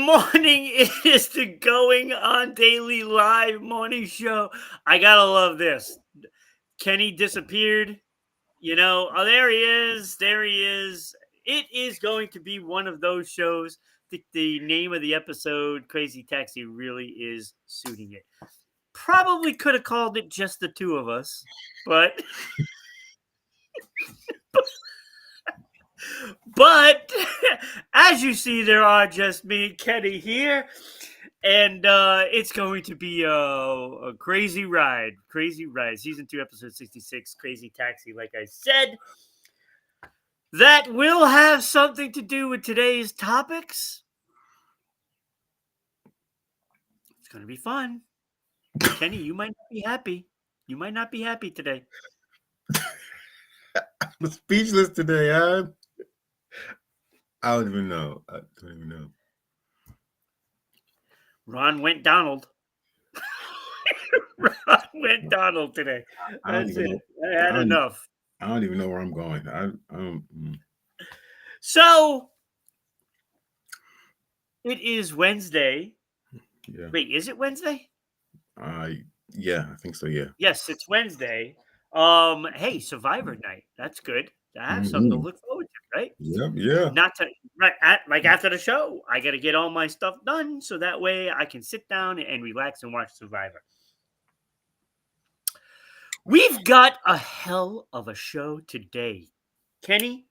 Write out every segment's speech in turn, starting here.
morning. It is the Going On Daily Live morning show. I gotta love this. Kenny disappeared. Oh, there he is. There he is. It is going to be one of those shows. The name of the episode, Crazy Taxi, really is suiting it. Probably could have called it just the two of us, but But as you see, there are just me and Kenny here, and it's going to be a crazy ride. Crazy ride. Season 2, episode 66, Crazy Taxi, like I said. That will have something to do with today's topics. It's going to be fun. Kenny, you might not be happy. You might not be happy today. I'm speechless today. I don't even know. Ron went Donald. Ron went Donald today. That's it. I had enough. I don't even know where I'm going. So it is Wednesday. Yeah. Wait, is it Wednesday? Yeah, I think so. Yeah. Yes, it's Wednesday. Hey, Survivor night. That's good. I have something to look forward to, right? Yeah. Not to after the show, I got to get all my stuff done so that way I can sit down and relax and watch Survivor. We've got a hell of a show today, Kenny.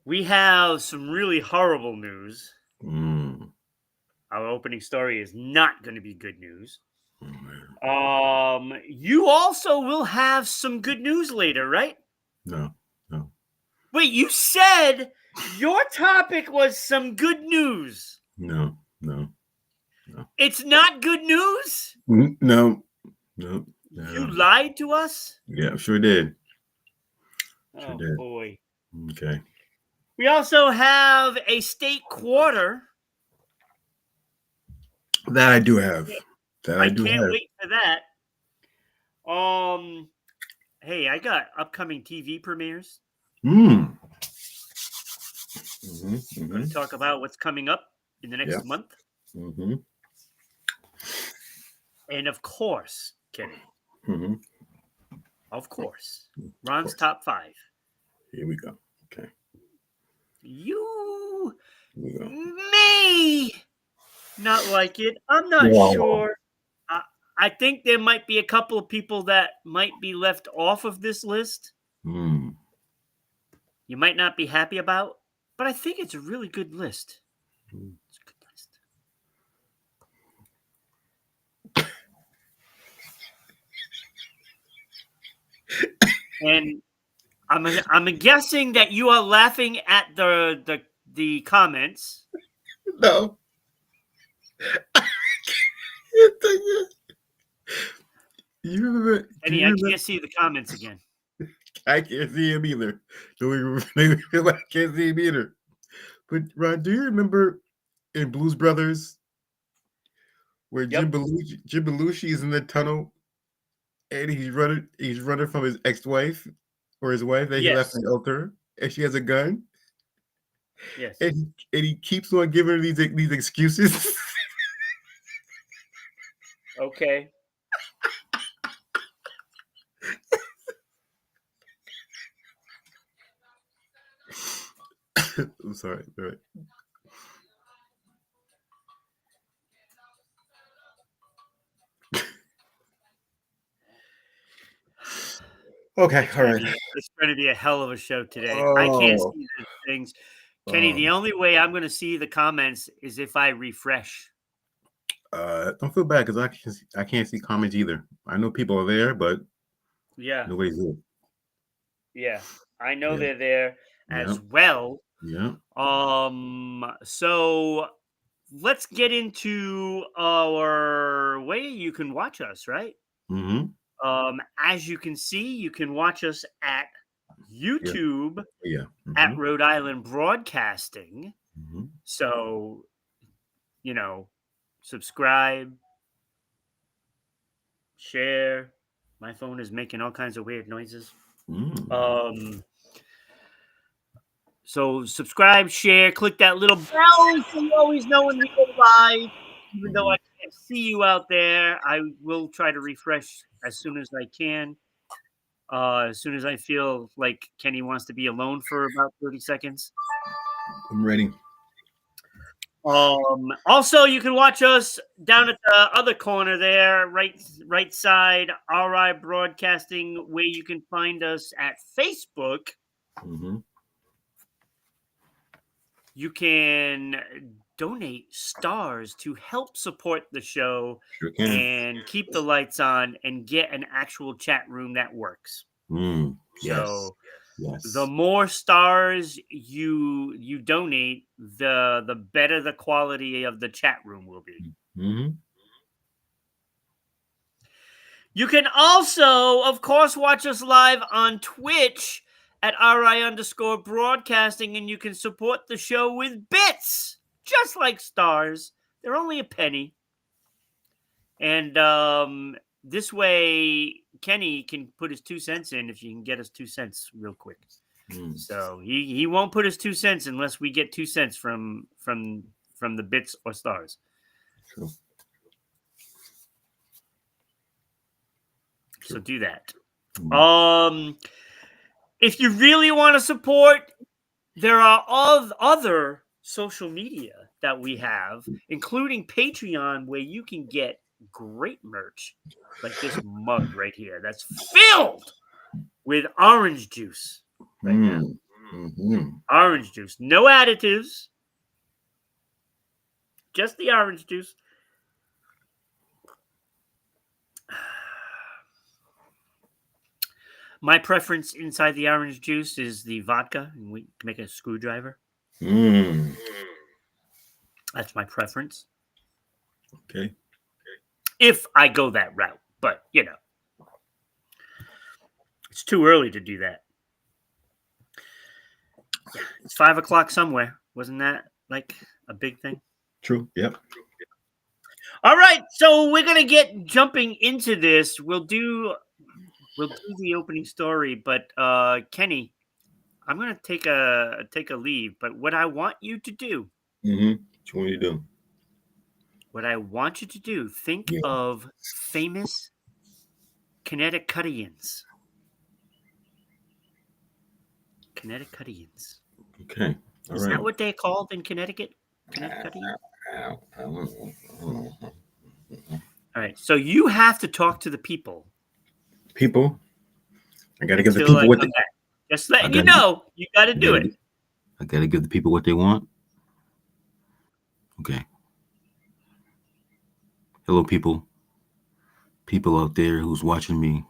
We have some really horrible news. Our opening story is not going to be good news. You also will have some good news later, right? No. Wait, you said your topic was some good news. No. It's not good news? No. You lied to us? Yeah, sure did. Boy. Okay. We also have a state quarter. That I do have. I can't wait for that. Hey, I got upcoming TV premieres. We're going to talk about what's coming up in the next month. And of course, Kenny. Of course. Ron's top 5. Here we go. Okay. You may not like it. I'm not sure. I think there might be a couple of people that might be left off of this list. You might not be happy about, but I think it's a really good list. It's a good list. And I'm guessing that you are laughing at the comments. No. You remember? Eddie, I can't see the comments again. I can't see him either. I can't see him either. But Ron, do you remember in Blues Brothers where Jim Belushi is in the tunnel and he's running from his ex-wife or his wife that he left in Elter, and she has a gun? Yes. And he keeps on giving her these excuses. Okay. I'm sorry. All right. Okay, all right. It's going to be a hell of a show today. I can't see these things. Kenny, the only way I'm going to see the comments is if I refresh. Don't feel bad because I can't see comments either. I know people are there, but nobody's there. Yeah, I know they're there as well. Yeah. So let's get into our way you can watch us, right? As you can see, you can watch us at YouTube at Rhode Island Broadcasting. So, subscribe, share. My phone is making all kinds of weird noises. So subscribe, share, click that little bell so you always know when we go live. Even though I can't see you out there, I will try to refresh as soon as I can. As soon as I feel like Kenny wants to be alone for about 30 seconds. I'm ready. Also, you can watch us down at the other corner there, right side, RI Broadcasting, where you can find us at Facebook. Mm-hmm. You can donate stars to help support the show Sure can. and keep the lights on and get an actual chat room that works. So Yes. the more stars you donate, the better the quality of the chat room will be. Mm-hmm. You can also, of course, watch us live on Twitch at RI_broadcasting, and you can support the show with bits, just like stars. They're only a penny. And this way, Kenny can put his 2 cents in if you can get us 2 cents real quick. So he won't put his 2 cents unless we get 2 cents from the bits or stars. True. So do that. If you really want to support, there are other social media that we have, including Patreon, where you can get great merch, like this mug right here that's filled with orange juice right now. Mm-hmm. Orange juice, no additives, just the orange juice. My preference inside the orange juice is the vodka, and we can make a screwdriver. That's my preference. Okay. If I go that route, but it's too early to do that. Yeah, it's 5 o'clock somewhere. Wasn't that like a big thing? True. Yep. All right, so we're gonna get jumping into this. We'll do the opening story, but Kenny, I'm gonna take a leave. But what I want you to do, Mm-hmm. What you want to do? what I want you to do, think of famous Connecticutians. Connecticutians. Okay. All Is right. that what they're called in Connecticut? Connecticutians? All right. So you have to talk to the people. People. I gotta give the until people I what come they. back. Just letting you know, you got to do it. I gotta give the people what they want. Okay. Hello, people. People out there who's watching me.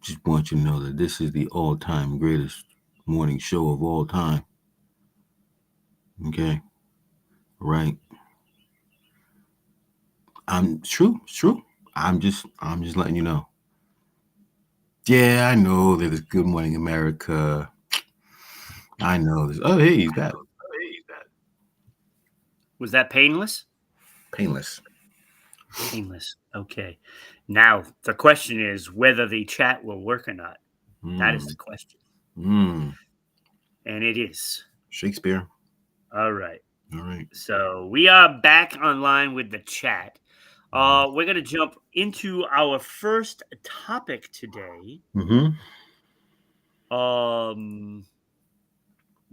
Just want you to know that this is the all-time greatest morning show of all time. Okay. Right. It's true. I'm just letting you know. Yeah, I know there's Good Morning America. I know this. Oh, hey, he's back. Was that painless? Painless. Painless. Okay. Now, the question is whether the chat will work or not. That is the question. And it is. Shakespeare. All right. All right. So we are back online with the chat. We're going to jump into our first topic today.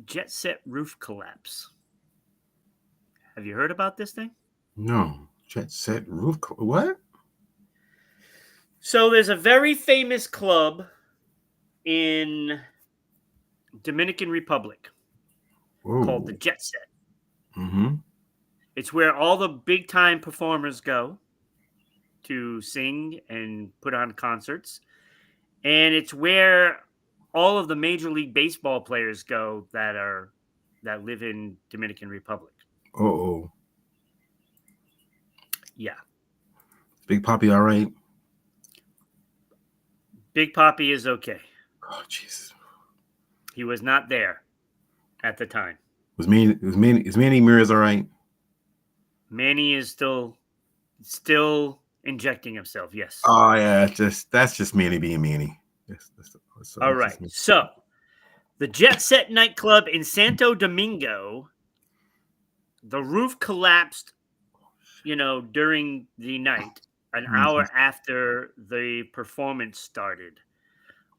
Jet set roof collapse. Have you heard about this thing? No. Jet set roof. What? So there's a very famous club in Dominican Republic called the Jet Set. It's where all the big time performers go to sing and put on concerts. And it's where all of the Major League Baseball players go that live in Dominican Republic. Yeah. Big Papi, all right? Big Papi is okay. Oh, Jesus. He was not there at the time. Is Manny Ramirez all right? Manny is still injecting himself. Yes. Oh yeah, that's just Manny being Manny. All right. So The Jet Set nightclub in Santo Domingo, the roof collapsed, during the night, an hour after the performance started.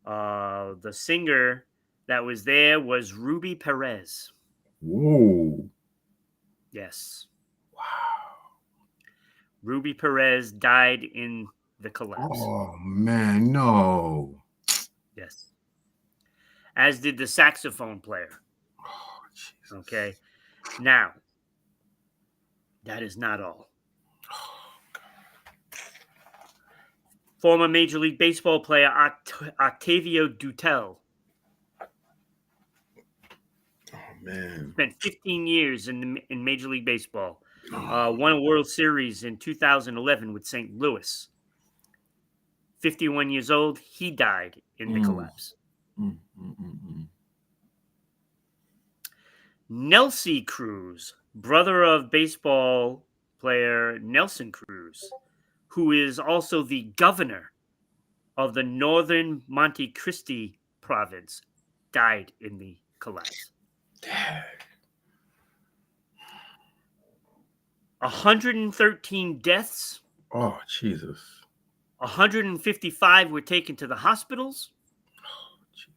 The singer that was there was Ruby Perez. Whoa. Yes. Wow. Ruby Perez died in the collapse. Oh, man, no. Yes. As did the saxophone player. Oh, Jesus. Okay. Now, that is not all. Former Major League Baseball player Octavio Dutel Man. spent 15 years in Major League Baseball. Won a World Series in 2011 with St. Louis. 51 years old, he died in the collapse. Nelsie Cruz, brother of baseball player Nelson Cruz, who is also the governor of the Northern Monte Cristi province, died in the collapse. 113 deaths. Oh, Jesus. 155 were taken to the hospitals. Oh, Jesus.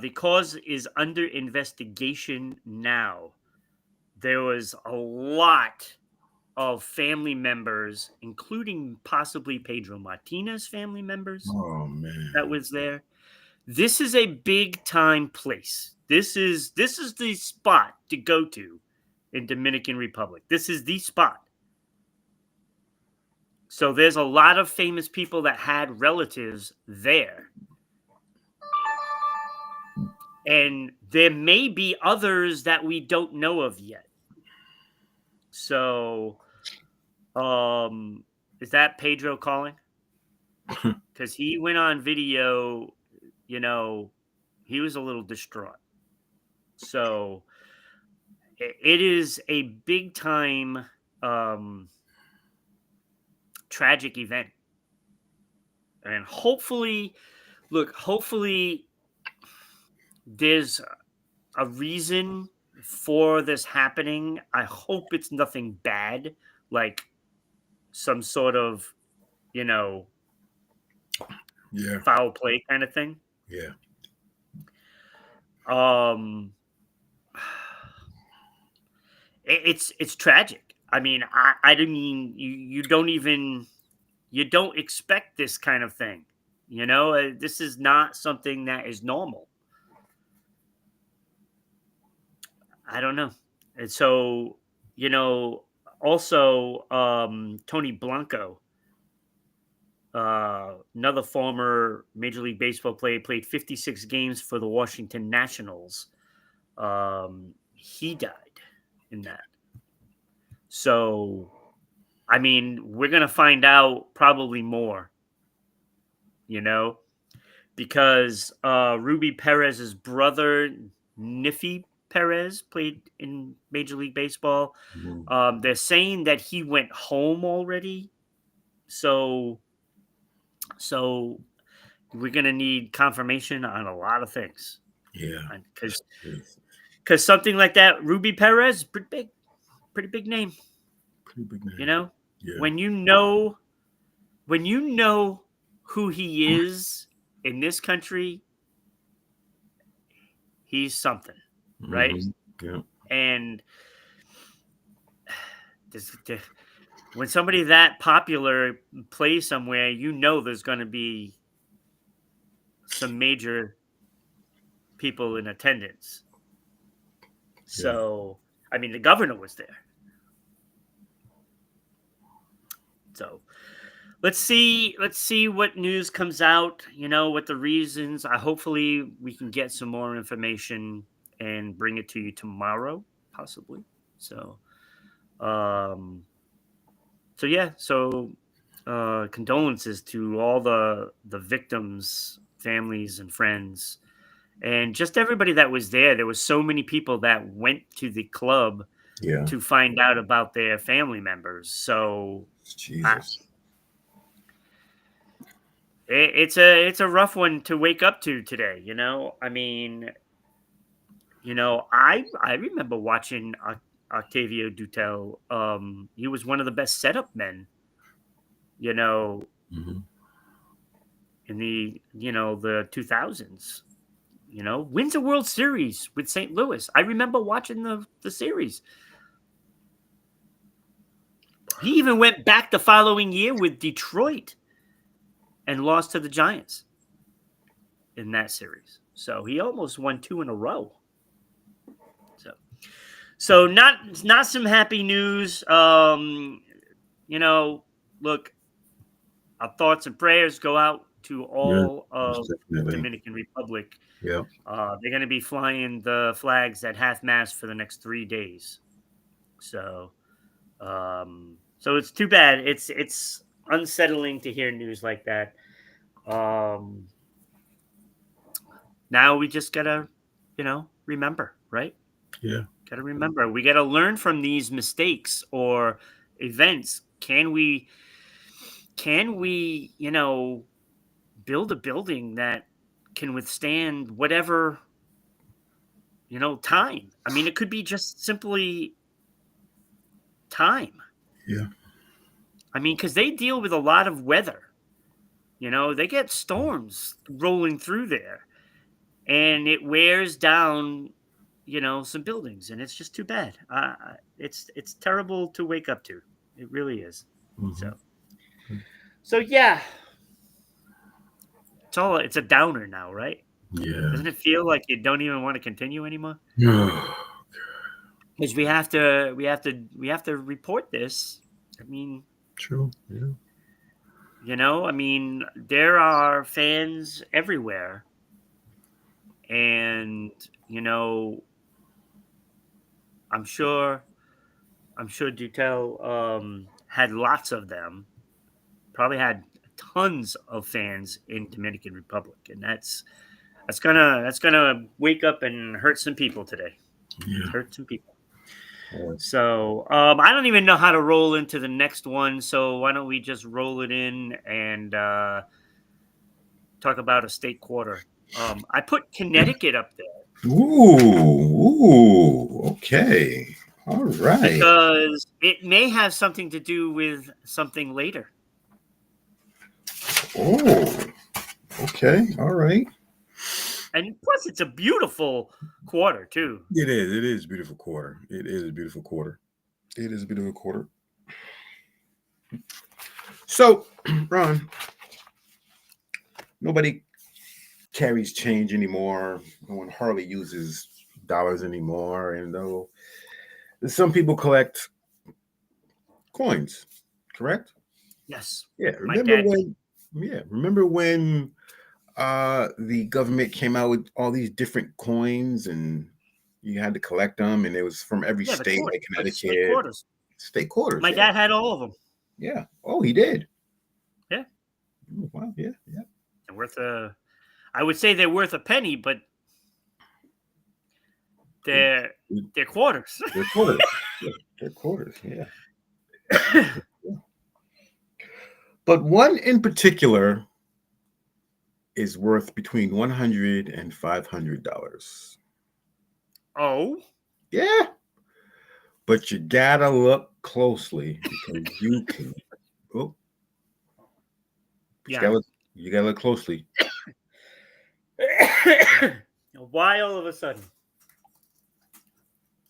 The cause is under investigation now. There was a lot of family members, including possibly Pedro Martinez family members, Oh, man. that was there. This is a big time place. This is the spot to go to in Dominican Republic. This is the spot. So there's a lot of famous people that had relatives there. And there may be others that we don't know of yet. So, is that Pedro calling? Because he went on video, he was a little distraught. So, it is a big time tragic event. And hopefully there's a reason for this happening. I hope it's nothing bad, like some sort of, foul play kind of thing. Yeah. It's tragic. I mean, I mean, you don't expect this kind of thing. This is not something that is normal. I don't know. And so, also Tony Blanco, another former Major League Baseball player, played 56 games for the Washington Nationals. He died in that. So, I mean, we're going to find out probably more, because Ruby Perez's brother, Niffy Perez, played in Major League Baseball. They're saying that he went home already. So we're going to need confirmation on a lot of things. Yeah. Because something like that, Ruby Perez, pretty big name. Pretty big name. Yeah. When you know who he is in this country, he's something, right? Yeah. And when somebody that popular plays somewhere, there's going to be some major people in attendance. So, I mean, the governor was there. So, let's see what news comes out, what the reasons. Hopefully we can get some more information and bring it to you tomorrow, possibly. So, condolences to all the victims, families, and friends, and just everybody that was there. There was so many people that went to the club to find out about their family members. So, Jesus. it's a rough one to wake up to today. I mean, I remember watching Octavio Dutel. He was one of the best setup men. You know, Mm-hmm. in the 2000s. Wins a World Series with St. Louis. I remember watching the series. He even went back the following year with Detroit and lost to the Giants in that series. So he almost won two in a row. So not some happy news. Look, our thoughts and prayers go out to Yeah, all most of the definitely. Dominican Republic. Yeah. They're going to be flying the flags at half mast for the next 3 days. So, so it's too bad. It's unsettling to hear news like that. Now we just gotta, remember, right? Yeah. Gotta remember. We gotta learn from these mistakes or events. Can we, build a building that can withstand whatever, time? I mean, it could be just simply time. Yeah. I mean, because they deal with a lot of weather. They get storms rolling through there, and it wears down, some buildings, and it's just too bad. It's terrible to wake up to. It really is. Mm-hmm. So yeah, it's a downer now, right? Yeah. Doesn't it feel like you don't even want to continue anymore? Yeah. Because we have to report this. I mean, True. Yeah. I mean, there are fans everywhere, and I'm sure Dutel had lots of them. Probably had tons of fans in Dominican Republic, and that's gonna wake up and hurt some people today. Yeah. Hurt some people. Oh, So I don't even know how to roll into the next one. So why don't we just roll it in and talk about a state quarter? I put Connecticut up there ooh. Okay. All right. because it may have something to do with something later. Oh. Okay. All right. And plus, it's a beautiful quarter too. It is. It is a beautiful quarter. It is a beautiful quarter. It is a beautiful quarter. So, Ron, nobody carries change anymore. No one hardly uses dollars anymore. And though some people collect coins, correct? Yes, Yeah. my dad. Remember when the government came out with all these different coins and you had to collect them, and it was from every Yeah, the state, quarter, like the state Connecticut, quarters. state quarters. My Yeah. dad had all of them. Yeah. Oh, he did. Yeah, Oh, wow. Yeah. Yeah. they're worth a. I would say they're worth a penny, but they're It- they're quarters. They're quarters. Yeah, they're quarters. Yeah. But one in particular is worth between $100 and $500. Oh, Yeah. But you gotta look closely because you can. Oh, but yeah. you gotta look closely. Why all of a sudden?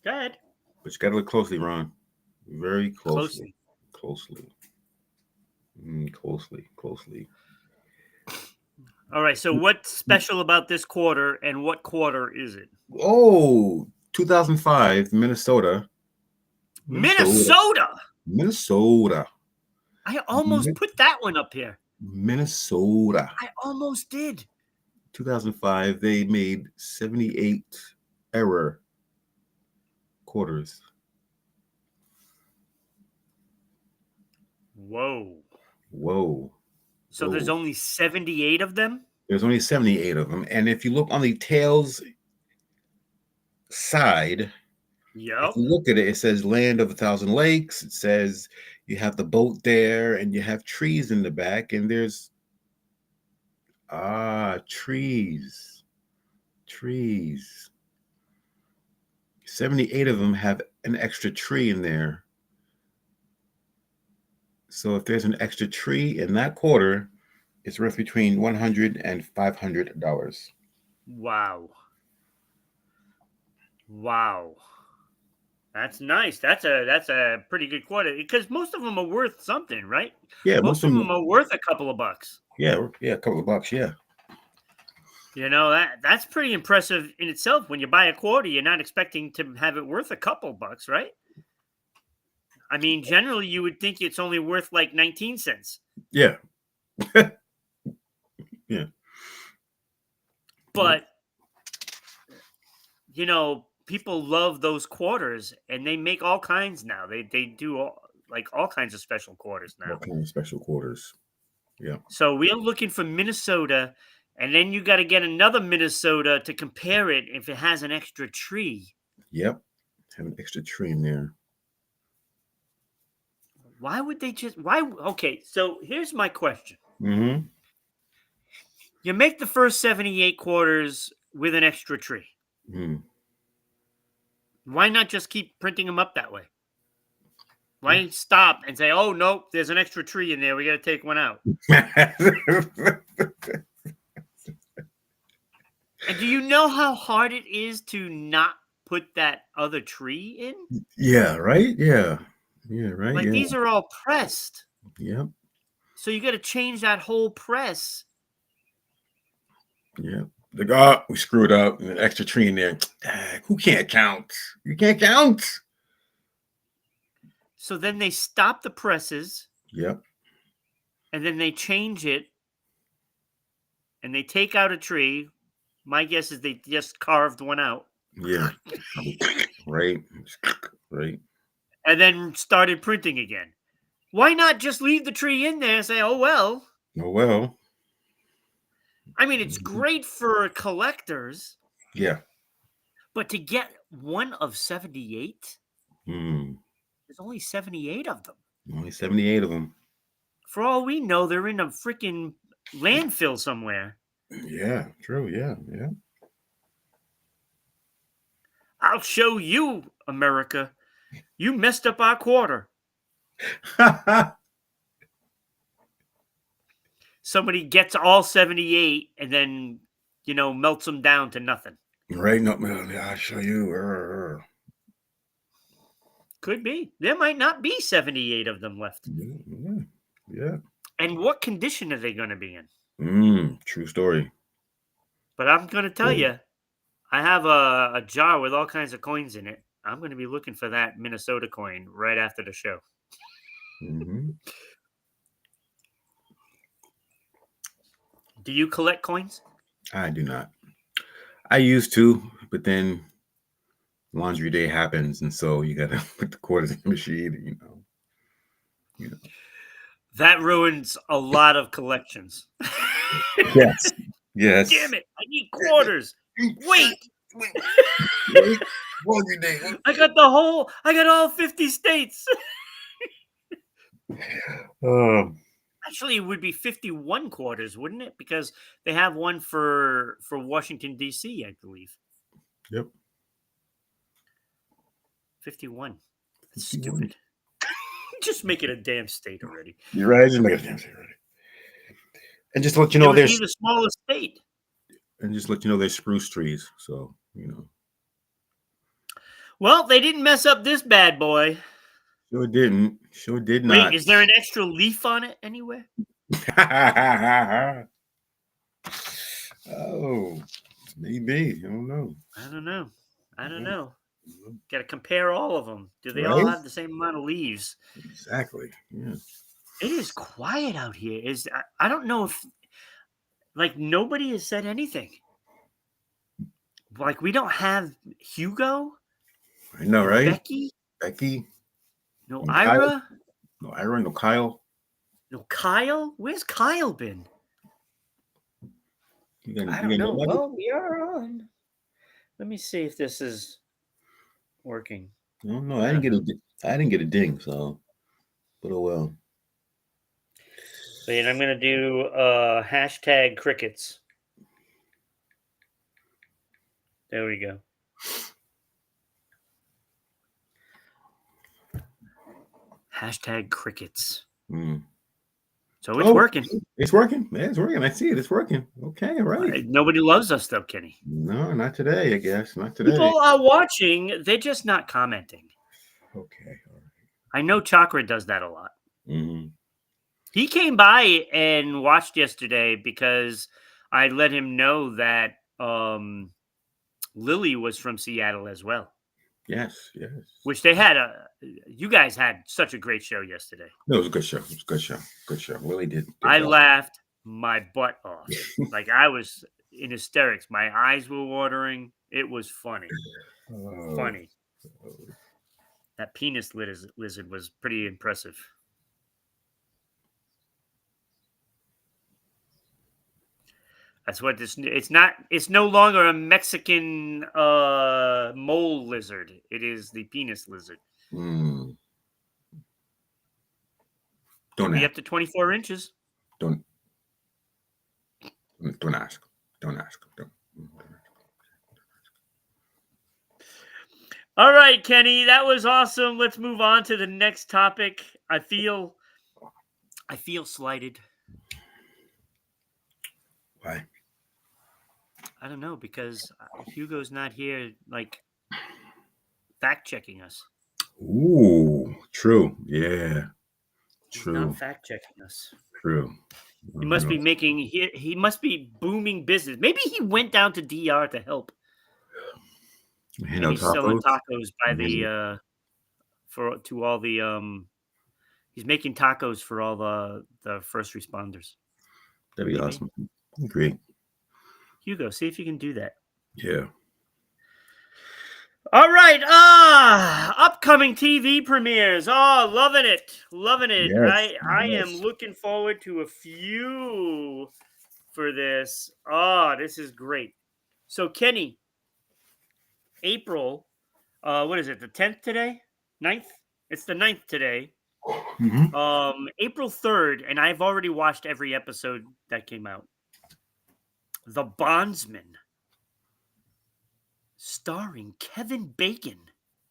Go ahead. But you gotta look closely, Ron. Very closely. Closely. Closely. Closely. All right. So, what's special about this quarter, and what quarter is it? Oh, 2005, Minnesota. Minnesota. Minnesota. I almost put that one up here. Minnesota. I almost did. 2005, they made 78 error quarters. Whoa. So there's Whoa. only 78 of them? There's only 78 of them. And if you look on the tails side, Yep. if you look at it, it says Land of a Thousand Lakes. It says you have the boat there and you have trees in the back, and there's Trees. Trees. 78 of them have an extra tree in there. So if there's an extra tree in that quarter, it's worth between $100 and $500. Wow. Wow. That's nice. That's a pretty good quarter because most of them are worth something, right? Yeah, most Most of of them. them are worth a couple of bucks. Yeah, yeah, a couple of bucks. Yeah, You know, that's pretty impressive in itself. When you buy a quarter, you're not expecting to have it worth a couple bucks, right? I mean, generally you would think it's only worth like 19 cents. yeah, yeah, yeah, But, you know, people love those quarters and they make all kinds now. They do all kinds of special quarters all now. kinds of special quarters. Yeah, So we're looking for Minnesota, and then you got to get another Minnesota to compare it if it has an extra tree. yep. Have an extra tree in there. Why would they just why okay, so here's my question. Mm-hmm. You make the first 78 quarters with an extra tree. Mm. Why not just keep printing them up that way? Yeah. Why stop and say, "Oh nope, there's an extra tree in there. We got to take one out." And do you know how hard it is to not put that other tree in? Yeah, right? Yeah. Yeah, right? Like Yeah. these are all pressed. Yep. So you got to change that whole press. Yep. Like, oh, we screwed up. And an extra tree in there. Who can't count? You can't count. So then they stop the presses Yep. and then they change it and they take out a tree. My guess is they just carved one out Yeah. Right. Right. and then started printing again. Why not just leave the tree in there and say, "Oh well"? Oh well. I mean, it's Mhm. great for collectors, Yeah. but to get one of 78, Mm. there's only 78 of them. Only 78 of them. For all we know, they're in a freaking landfill somewhere. Yeah. True. Yeah. Yeah. I'll show you, America. You messed up our quarter. Somebody gets all 78 and then, melts them down to nothing. Right. No, man, I'll show you. Could be. There might not be 78 of them left. Yeah. Yeah. Yeah. And what condition are they going to be in? True story. But I'm going to tell Story. you, I have a jar with all kinds of coins in it. I'm going to be looking for that Minnesota coin right after the show. Mm-hmm. Do you collect coins? I do not. I used to, but then laundry day happens, and so you gotta put the quarters in the machine. You know. That ruins a lot of collections. Yes. Yes. Damn it. I need quarters. Wait. Wait. Laundry day. I got all 50 states. Um. Actually, it would be 51 quarters, wouldn't it? Because they have one for Washington D.C., I believe. Yep. 51. That's 51. stupid. Just make it a damn state already. You're right. Just make it damn thing ready. And just to let you It know, would be the smallest state. there's spruce trees. So Well, they didn't mess up this bad boy. Sure didn't. Sure did Wait, not. is there an extra leaf on it anywhere? Oh, maybe. I don't know. I don't know. I don't Yeah. know. Got to compare all of them. Do they all Right? have the same amount of leaves? Exactly. Yeah. It is quiet out here. I don't know if nobody has said anything. Like we don't have Hugo I know, and right? Becky, Becky, no no Kyle, Ira, no Ira, no Kyle. no Kyle. Where's Kyle been? I don't You got know. nobody? Well, we are on. Let me see if this is working. No, I didn't get a ding, so but oh well. And I'm gonna do hashtag crickets. There we go. Hashtag crickets. Mm. So it's working. It's working. Yeah, it's working. I see it. It's working. Okay, all right. Nobody loves us though, Kenny. No, not today, I guess. Not today. People are watching, they're just not commenting. Okay. All right. I know Chakra does that a lot. Mm-hmm. He came by and watched yesterday because I let him know that Lily was from Seattle as well. Yes, yes. Which they had you guys had such a great show yesterday. No, it was a good show. It was a good show. Good show. Willie did. I laughed my butt off. Like I was in hysterics. My eyes were watering. It was funny. Funny. That penis lizard was pretty impressive. That's what this. It's not. It's no longer a Mexican mole lizard. It is the penis lizard. Mm. Don't be up to 24 inches. Don't ask. Don't ask. Don't. All right, Kenny, that was awesome. Let's move on to the next topic. I feel slighted. Why? I don't know, because Hugo's not here, like, fact checking us. Ooh, true. Yeah, true. He's not fact checking us. True. He must be making. He must be booming business. Maybe he went down to DR to help. He's selling tacos by the to all the He's making tacos for all the first responders. That'd be awesome. Great. Hugo, see if you can do that. Yeah. All right. Upcoming TV premieres. Oh, loving it. Loving it. Yes, I am looking forward to a few for this. Oh, this is great. So, Kenny, April, what is it? The 10th today? 9th? It's the 9th today. Mm-hmm. April 3rd, and I've already watched every episode that came out. The Bondsman, starring Kevin Bacon.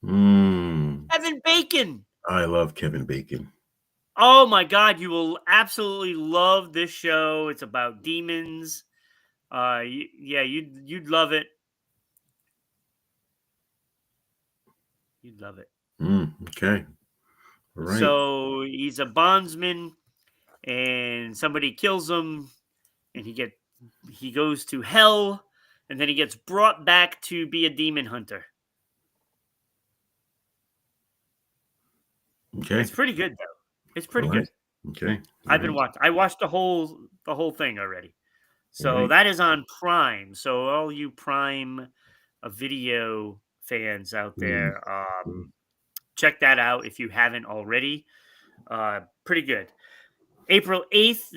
Kevin Bacon. I love Kevin Bacon. Oh my God, you will absolutely love this show. It's about demons. You'd love it. You'd love it. Okay. All right. So he's a bondsman, and somebody kills him, and he goes to hell, and then he gets brought back to be a demon hunter. Okay. It's pretty good though. It's pretty good. Okay. I watched the whole thing already. So that is on Prime. So all you Prime video fans out there, check that out if you haven't already. Pretty good. April 8th,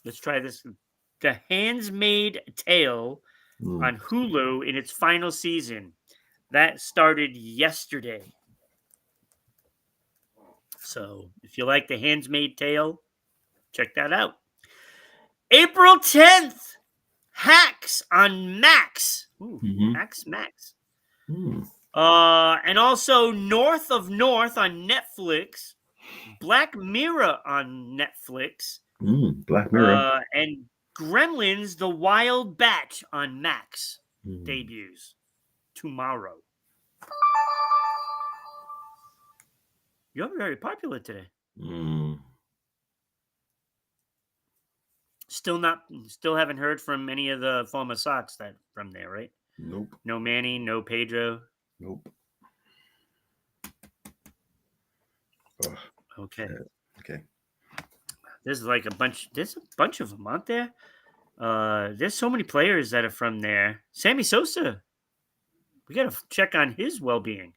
let's try this. The Handmaid's Tale on Hulu in its final season. That started yesterday. So if you like The Handmaid's Tale, check that out. April 10th, Hacks on Max. Max. And also North of North on Netflix. Black Mirror on Netflix. Black Mirror. And Gremlins, The Wild Batch on Max debuts tomorrow. You're very popular today. Still haven't heard from any of the former Sox that from there, right? Nope. No Manny, no Pedro. Nope. Okay. Okay. There's a bunch of them out there. There's so many players that are from there. Sammy Sosa. We got to check on his well-being.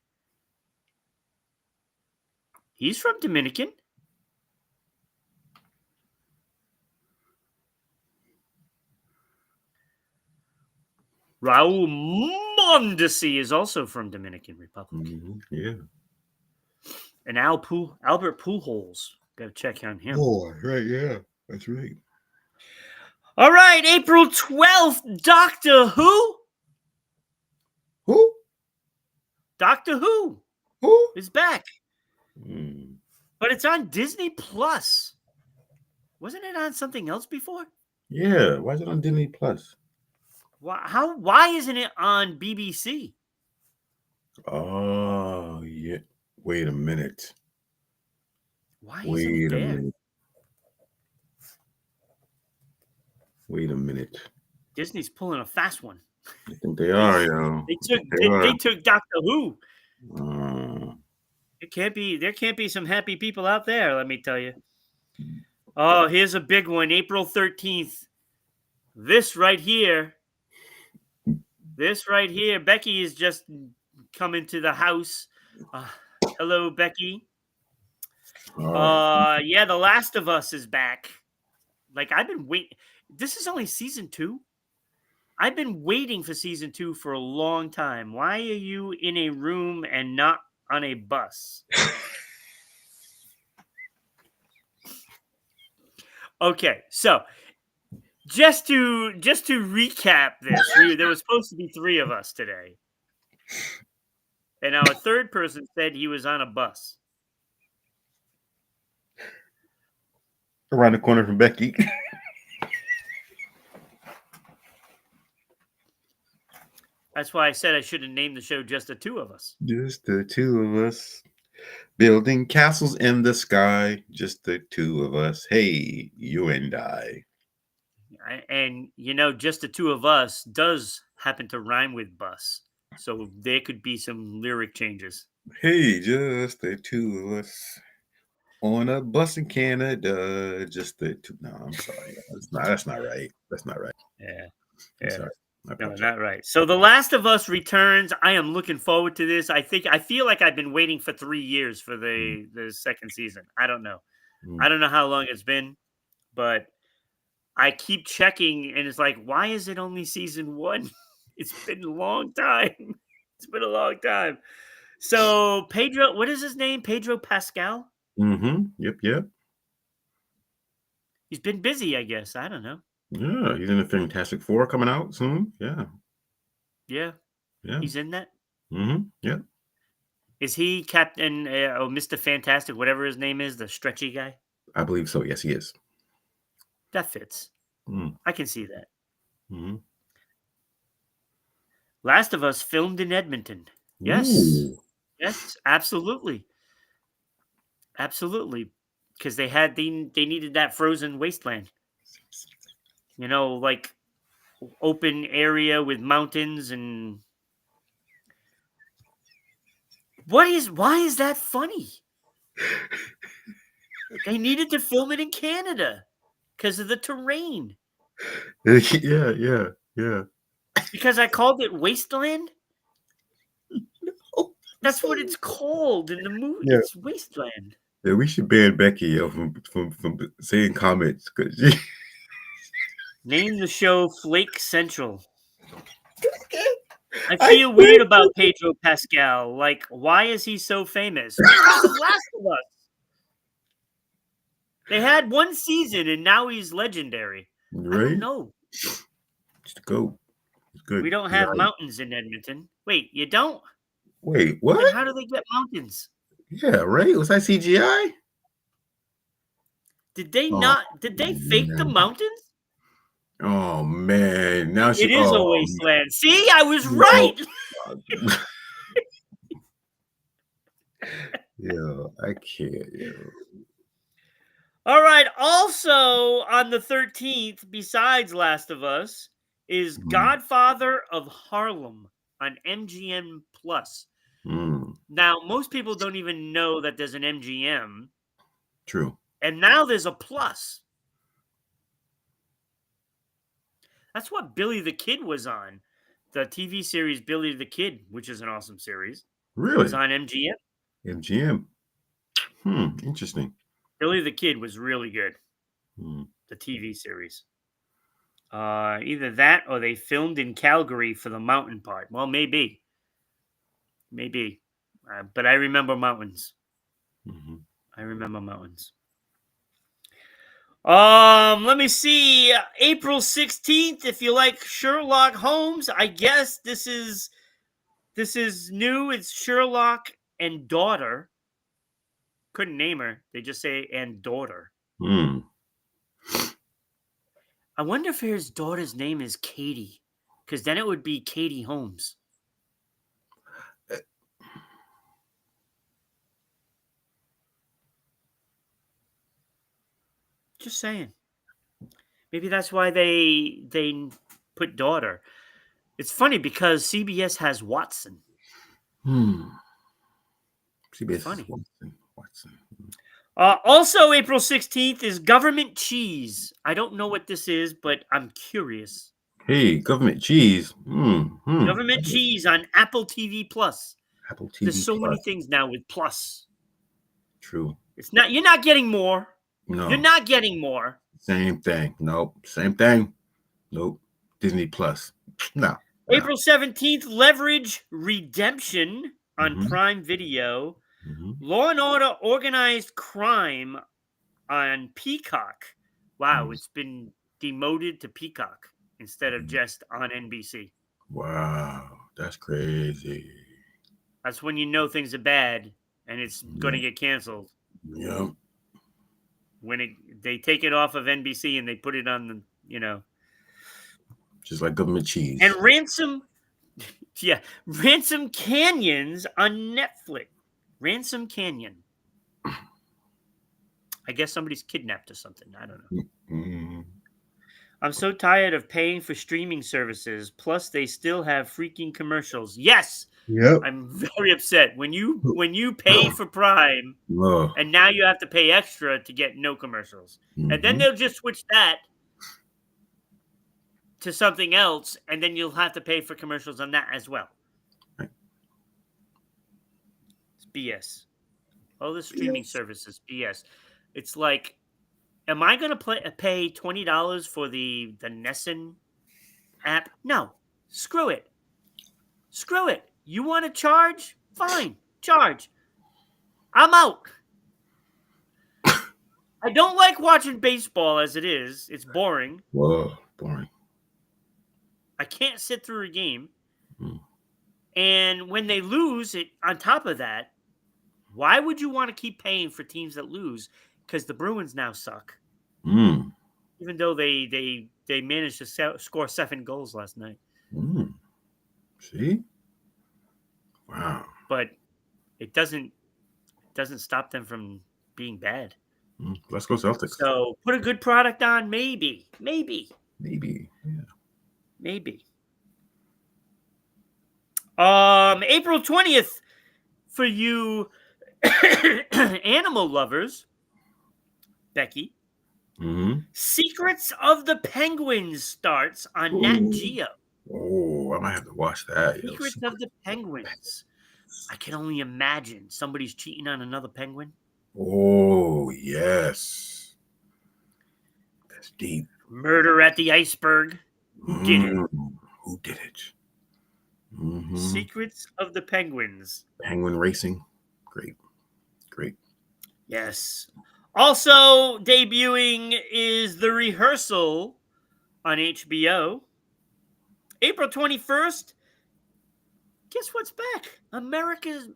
He's from Dominican. Raul Mondesi is also from Dominican Republic. Yeah. And Albert Pujols Got to check on him. Oh, right, yeah, that's right. All right, April 12th, Doctor Who. Who? Doctor Who Who? is back, Mm. but it's on Disney Plus. Wasn't it on something else before? Yeah, why is it on Disney Plus? Why isn't it on BBC? Oh, yeah. Wait a minute. Why isn't it Wait a there? minute. Wait a minute. Disney's pulling a fast one. I think they are, yo. They I took think they are. they took Doctor Who. Uh, There can't be some happy people out there, let me tell you. Oh, here's a big one, April 13th. This right here. Becky is just coming to the house. Hello, Becky. Yeah, The Last of Us is back. Like, I've been waiting. This is only season 2. I've been waiting for season 2 for a long time. Why are you in a room and not on a bus? Okay, so just to recap this, there was supposed to be 3 of us today, and our third person said he was on a bus. around the corner from Becky. That's why I said I should have named the show just the 2 of us. Just the 2 of us. Building castles in the sky. Just the 2 of us. Hey, you and I. And, just the 2 of us does happen to rhyme with bus. So there could be some lyric changes. Hey, just the 2 of us. On a bus in Canada. Just the 2. No, I'm sorry. That's not right. That's not right. Yeah. I'm sorry. No, not right. So The Last of Us returns. I am looking forward to this. I feel like I've been waiting for 3 years for the second season. I don't know. I don't know how long it's been, but I keep checking and it's like, why is it only season 1? It's been a long time. It's been a long time. So Pedro, what is his name? Pedro Pascal? Yep. He's been busy, I guess. I don't know. Yeah, he's in the Fantastic Four coming out soon. Yeah. Yeah. He's in that? Yeah. Is he Captain Mr. Fantastic, whatever his name is, the stretchy guy? I believe so. Yes, he is. That fits. I can see that. Mm-hmm. Last of Us filmed in Edmonton. Yes. Ooh. Yes, absolutely. Absolutely. Because they needed that frozen wasteland. Like open area with mountains and why is that funny? They needed to film it in Canada because of the terrain. Yeah. Because I called it Wasteland? Oh, That's what it's called in the movie. Yeah. It's Wasteland. Yeah, we should ban Becky from saying comments because Name the show Flake Central. I feel weird about Pedro Pascal. Like, why is he so famous? Because of Last of Us. They had 1 season and now he's legendary. right? I don't know. Just go. It's good. We don't have mountains in Edmonton. Wait, you don't? Wait, what? Then how do they get mountains? Yeah, right. Was that CGI? Did they not? Did they fake the mountains? Oh man! Now It is a wasteland. See, I was right. Yeah, I can't. Yeah. All right. Also on the 13th, besides Last of Us, is Godfather of Harlem on MGM Plus. Now, most people don't even know that there's an MGM. True. And now there's a Plus. That's what Billy the Kid was on. The TV series Billy the Kid, which is an awesome series. Really? Was on MGM. MGM. Interesting. Billy the Kid was really good. The TV series. Either that or they filmed in Calgary for the mountain part. Well, maybe. But I remember mountains. I remember mountains. Let me see. April 16th. If you like Sherlock Holmes, I guess this is new. It's Sherlock and daughter. Couldn't name her. They just say and daughter. Hmm. I wonder if his daughter's name is Katie, because then it would be Katie Holmes. Just saying. Maybe that's why they put daughter. It's funny because CBS has Watson. CBS Funny. Watson. Also, April 16th is Government Cheese. I don't know what this is, but I'm curious. Hey, government cheese. Government Cheese on Apple TV Plus. Apple TV There's so many Plus. things now with Plus. True. It's not. You're not getting more. No. You're not getting more. Same thing. Nope. Same thing. Nope. Disney Plus. No. April 17th, Leverage Redemption on Prime Video. Law and Order Organized Crime on Peacock. Wow, it's been demoted to Peacock instead of just on NBC. Wow, that's crazy. That's when you know things are bad and it's going to get canceled. Yep. When they take it off of NBC and they put it on the, just like government cheese. And Ransom Canyons on Netflix. Ransom Canyon. I guess somebody's kidnapped or something. I don't know. I'm so tired of paying for streaming services. Plus, they still have freaking commercials. Yes. Yep. I'm very upset when you pay for Prime and now you have to pay extra to get no commercials. And then they'll just switch that to something else, and then you'll have to pay for commercials on that as well. Right. It's BS. All the streaming services, BS. It's like, am I going to pay $20 for the Nessun app? No. Screw it. Screw it. You want to charge? Fine. Charge. I'm out. I don't like watching baseball as it is. It's boring. Whoa, boring. I can't sit through a game. And when they lose, on top of that, why would you want to keep paying for teams that lose? Because the Bruins now suck. Even though they managed to score 7 goals last night. See? Wow. But it doesn't stop them from being bad. Let's go Celtics. So put a good product on, maybe. Yeah. Maybe. April 20th for you animal lovers, Becky. Secrets of the Penguins starts on Nat Geo. Oh, I might have to watch that. Secrets of the Penguins. I can only imagine somebody's cheating on another penguin. Oh, yes. That's deep. Murder at the iceberg. Who did it? Who did it? Secrets of the Penguins. Penguin racing. Great. Yes. Also debuting is The Rehearsal on HBO. April 21st. Guess what's back? America's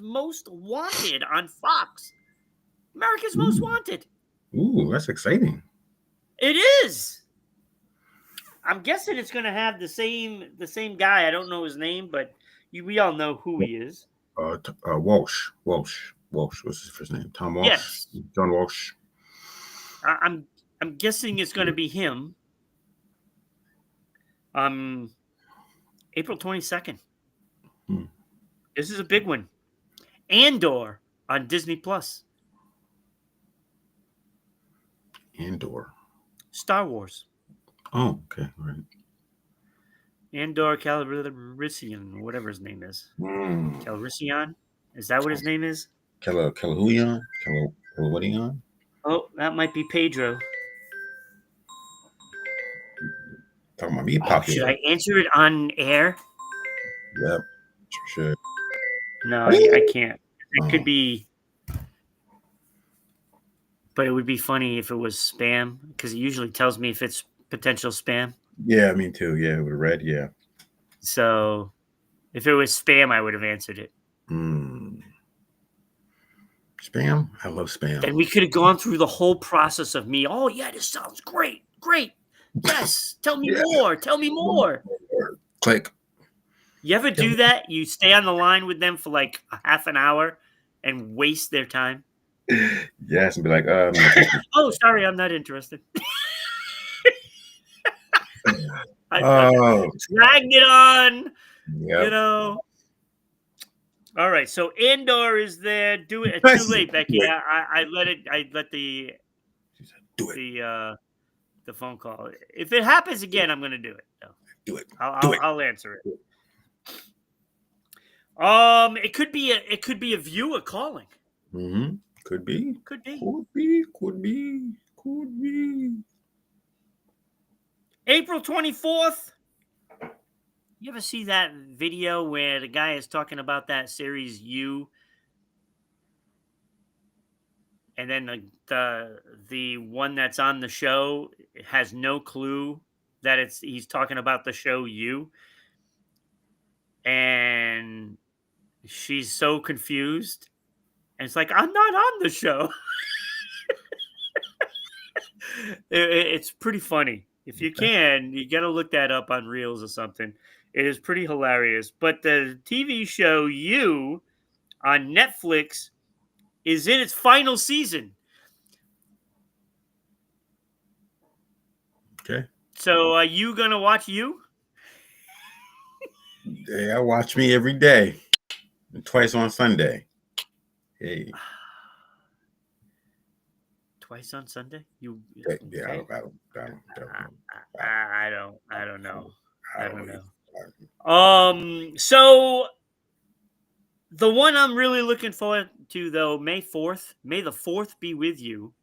Most Wanted on Fox. America's Most Wanted. Ooh, that's exciting. It is. I'm guessing it's going to have the same guy. I don't know his name, but we all know who he is. Walsh. What's his first name? Tom Walsh. Yes. John Walsh. I'm guessing it's going to be him. April 22nd. This is a big one. Andor on Disney Plus. Andor. Star Wars. Oh, okay. All right. Andor Calrissian, whatever his name is. Calrissian? Is that what his name is? Calahuyan? Calawadian? Oh, that might be Pedro. Talking about me, Poppy. Should I answer it on air? Yep. Sure. No, I can't. It could be. But it would be funny if it was spam because it usually tells me if it's potential spam. Yeah, me too. Yeah, with red. Yeah. So if it was spam, I would have answered it. Spam. I love spam. Then we could have gone through the whole process of me. Oh yeah, this sounds great. Great. Yes. Tell me Yeah. more. Tell me more. Click. You ever do that? You stay on the line with them for like a half an hour and waste their time? Yes, and be like, I'm Oh, sorry, I'm not interested. I oh, dragged it on, you yep. know. All right, so Andor is there. Do it. It's too Nice. late, Becky. Do it. I let it. I let She said, do it. the phone call. If it happens again, I'm gonna do it. No, Do it. I'll Do I'll, it. I'll answer it. It could be a viewer calling. Mm-hmm. Could be. Could be. Could be. Could be. Could be. April 24th. You ever see that video where the guy is talking about that series You, and then the one that's on the show has no clue that he's talking about the show You, and she's so confused, and it's like I'm not on the show. It's pretty funny. If you can, you got to look that up on Reels or something. It is pretty hilarious. But the TV show You on Netflix is in its final season. Okay. So are you going to watch You? Yeah, watch me every day. And twice on Sunday. Hey. Twice on Sunday? You Yeah, okay? I don't know. I don't know. So the one I'm really looking forward to though, May 4th. May the 4th be with you.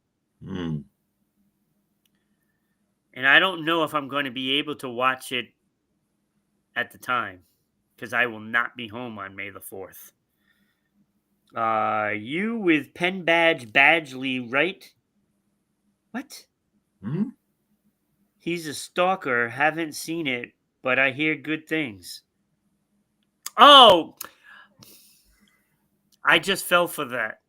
Mm. And I don't know if I'm going to be able to watch it at the time because I will not be home on May the 4th. You with Pen Badge Badgley, right? What? Mm. He's a stalker. Haven't seen it, but I hear good things. Oh, I just fell for that.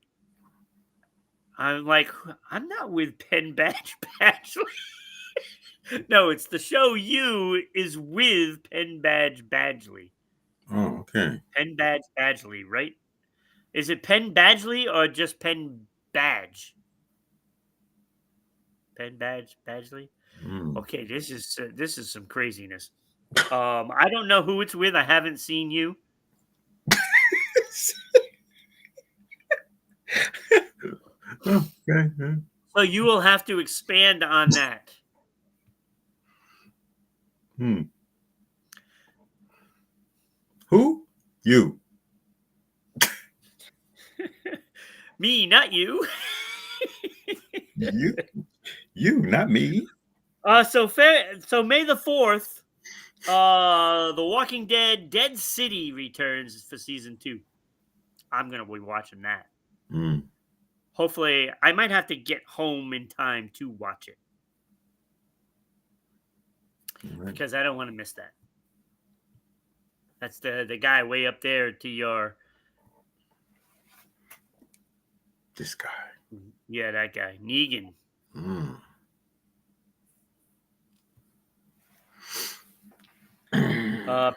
I'm like, I'm not with Pen Badge Badgley. No, it's the show You is with Pen Badge Badgley. Oh, okay. Pen Badge Badgley, right? Is it Pen Badgley or just Pen Badge? Pen Badge Badgley? Mm. Okay, this is some craziness. I don't know who it's with. I haven't seen You. Okay. So you will have to expand on that. Hmm. Who? You. Me, not you. You. You, not me. So May the 4th, The Walking Dead Dead City returns for season 2. I'm gonna be watching that. Mm. Hopefully, I might have to get home in time to watch it Right. because I don't want to miss that. That's the guy way up there to your. This guy. Yeah, that guy, Negan. Mm.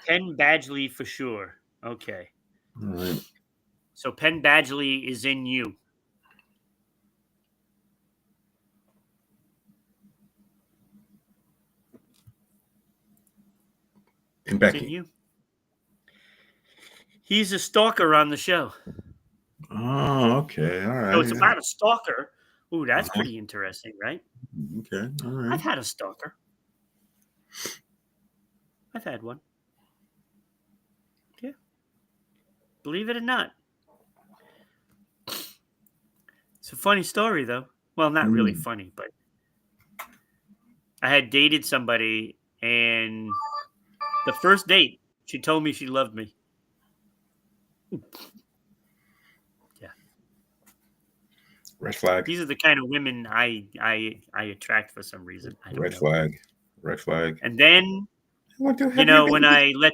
Penn Badgley for sure. Okay. All right. So Penn Badgley is in You. And It's in Becky. You. He's a stalker on the show. Oh, okay. All right. So it's about a stalker. Ooh, that's Uh-huh. pretty interesting, right? Okay. All right. I've had a stalker. I've had one. Yeah. Believe it or not. It's a funny story, though. Well, not really funny, but I had dated somebody, and the first date, she told me she loved me. Yeah. Red flag. These are the kind of women I attract for some reason. I don't Red know. flag. Red flag. And then, I want to have your when baby. I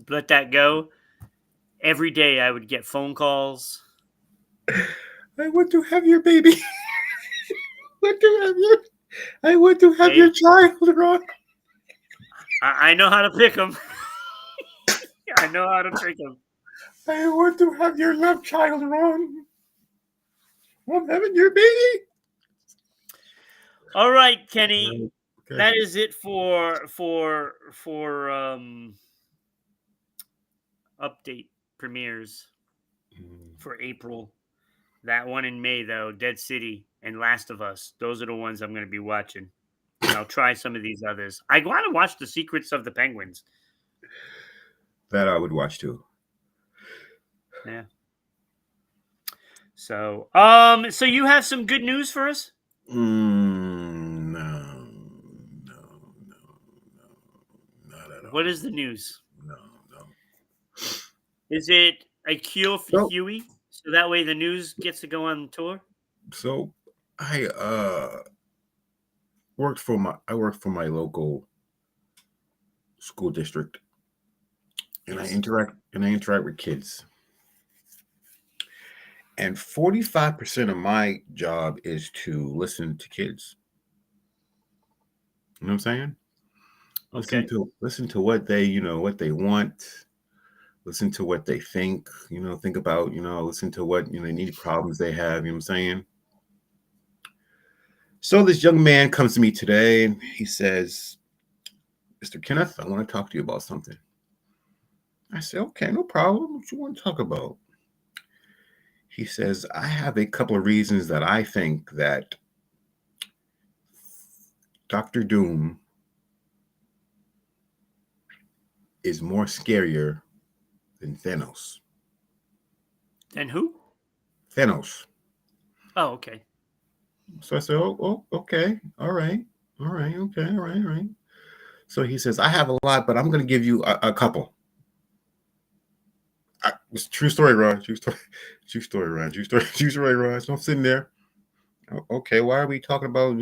let that go, every day I would get phone calls. I want to have your baby. want to have your. I want to have your Hey, child, Ron. I know how to pick them. I know how to pick them. I want to have your love child, Ron. I'm having your baby. All right, Kenny. Right. Okay. That is it for update premieres for April. That one in May, though, Dead City and Last of Us. Those are the ones I'm going to be watching. And I'll try some of these others. I want to watch The Secrets of the Penguins. That I would watch too. Yeah. So, so you have some good news for us? No, not at What all. is the news? No. Is it a cure for So, Huey? So that way the news gets to go on tour? so I worked for my local school district, and Yes. I interact with kids. And 45% of my job is to listen to kids. You know what I'm saying? Okay. Listen to what they, what they want, listen to what they think, think about, listen to what, any problems they have, you know what I'm saying? So this young man comes to me today and he says, Mr. Kenneth, I want to talk to you about something. I said, okay, no problem. What you want to talk about? He says, I have a couple of reasons that I think that Dr. Doom is more scarier than Thanos. And who? Thanos. Oh, okay. So I said, okay. All right. Okay. All right. So he says, I have a lot, but I'm going to give you a couple. It's true story, Ron. True story, Ron. True story, Ron. So I'm sitting there. Okay, why are we talking about,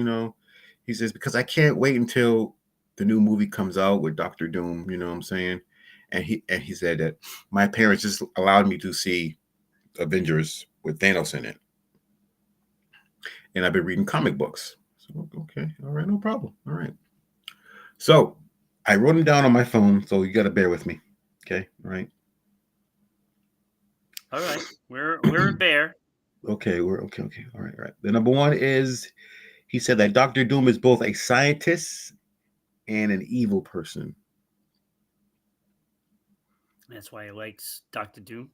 he says, because I can't wait until the new movie comes out with Dr. Doom, you know what I'm saying? And he said that my parents just allowed me to see Avengers with Thanos in it. And I've been reading comic books. So, okay, all right, no problem. All right. So I wrote them down on my phone, so you got to bear with me. Okay, all right. All right. We're a bear. Okay, we're okay. All right. The number one is he said that Dr. Doom is both a scientist and an evil person. That's why he likes Doctor Doom.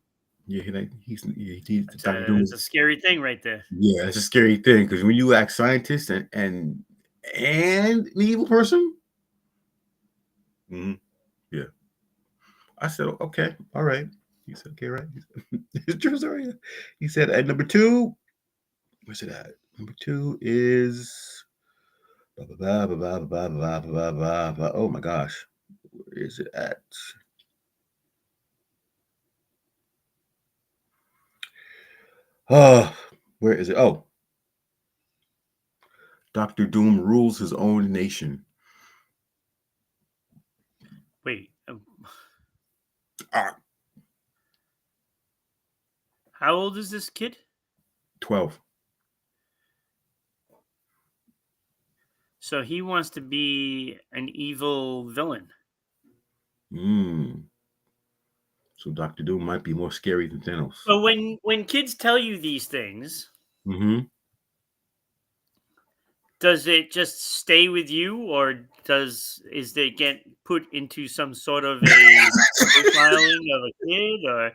Yeah, he's It's Dr. Doom. a scary thing right there. Yeah, it's a scary thing because when you act scientist and an evil person, yeah. I said, okay, all right. He said, okay, right. It's true story. He said, at number two, where's it at? Number two is oh my gosh, where is it at? Oh, where is it? Oh, Dr. Doom rules his own nation. Wait, Ah, how old is this kid? 12. So he wants to be an evil villain. So Dr. Doom might be more scary than Thanos. But when kids tell you these things, does it just stay with you, or is they get put into some sort of a profiling of a kid, or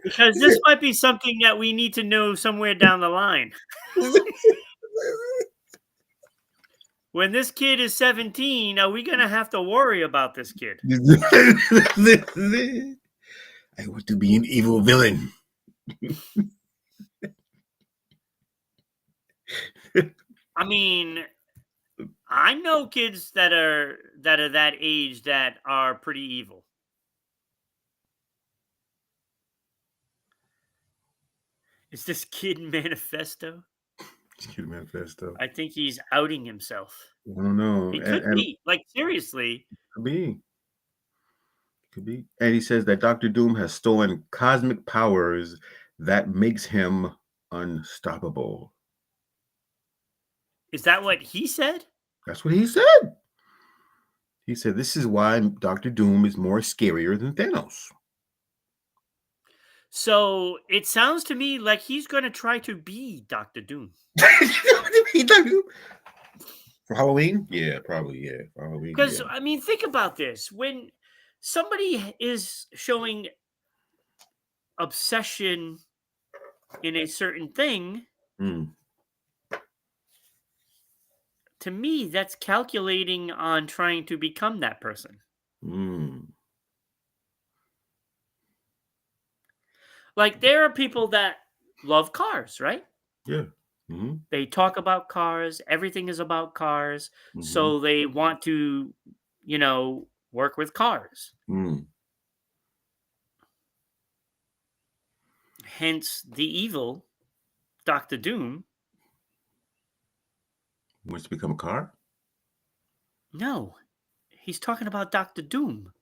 because this might be something that we need to know somewhere down the line. When this kid is 17, are we gonna have to worry about this kid? I want to be an evil villain. I mean, I know kids that are that age that are pretty evil. Is this Kid Manifesto? Cute manifesto. I think he's outing himself. I don't know. He could And be. Like, seriously. could be. Could be. And he says that Doctor Doom has stolen cosmic powers that makes him unstoppable. Is that what he said? That's what he said. He said this is why Doctor Doom is more scarier than Thanos. So it sounds to me like he's going to try to be Doctor Doom. For Halloween? Yeah, probably. Yeah, for Halloween. Because, Yeah. I mean, think about this. When somebody is showing obsession in a certain thing, Mm, to me, that's calculating on trying to become that person. mm, Like, there are people that love cars, right? yeah. Mm-hmm, They talk about cars, everything is about cars. mm-hmm, So they want to, work with cars. mm. Hence the evil Doctor Doom. Wants to become a car? No, he's talking about Doctor Doom.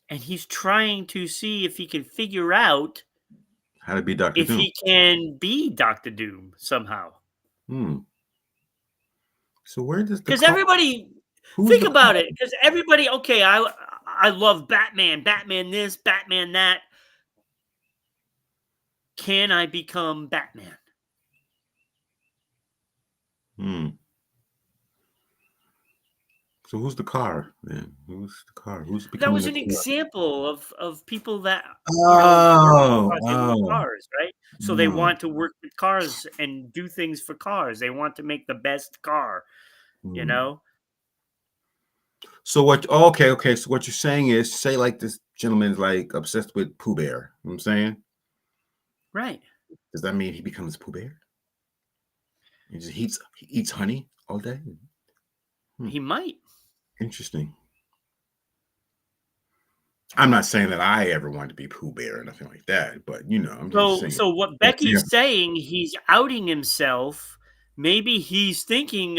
And he's trying to see if he can figure out How to be Doctor if Doom? he can be Doctor Doom somehow. Hmm. So where does the Because car? everybody, Who's think the about car? it. Because everybody, okay, I love Batman, Batman this, Batman that. Can I become Batman? Hmm. So who's the car then? Who's the car? Who's That becoming was the an car? example of people that work with Oh, cars. They love oh, cars, right? So they mm, want to work with cars and do things for cars. They want to make the best car, you mm. know? So what? Okay, okay. So what you're saying is, say like this gentleman's like obsessed with Pooh Bear. You know what I'm saying, Right. does that mean he becomes Pooh Bear? He eats honey all day. Hmm. He might. Interesting. I'm not saying that I ever wanted to be Pooh Bear or nothing like that, but I'm just So saying. so what That's yeah. Becky's saying, he's outing himself. Maybe he's thinking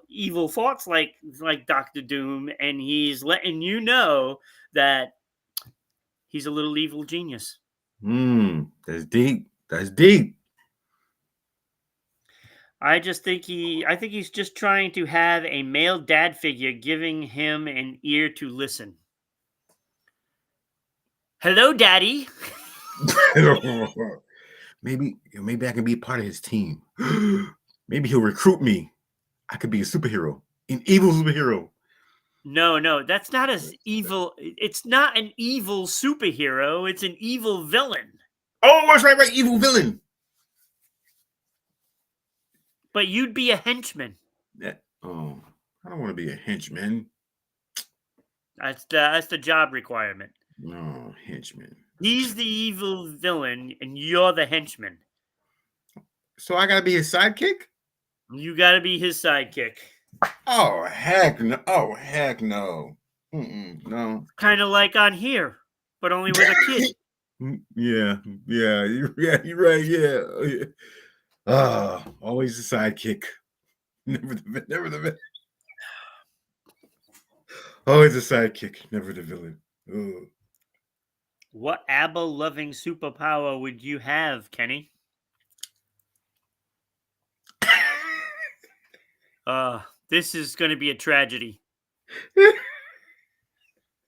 evil thoughts like Doctor Doom, and he's letting you know that he's a little evil genius. That's deep. That's deep. I think he's just trying to have a male dad figure giving him an ear to listen. Hello, daddy. Maybe I can be part of his team. Maybe he'll recruit me. I could be a superhero, an evil superhero. No, that's not as evil. It's not an evil superhero. It's an evil villain. Oh, that's right, evil villain. But you'd be a henchman. Oh, I don't want to be a henchman. That's the job requirement. No, henchman. He's the evil villain, and you're the henchman. So I gotta be his sidekick? You got to be his sidekick. Oh heck no! Oh heck no! No. Kind of like on here, but only with a kid. Yeah, you're right. Yeah. Always the sidekick. Never the villain. Always the sidekick, never the villain. Ugh. What ABBA-loving superpower would you have, Kenny? This is going to be a tragedy.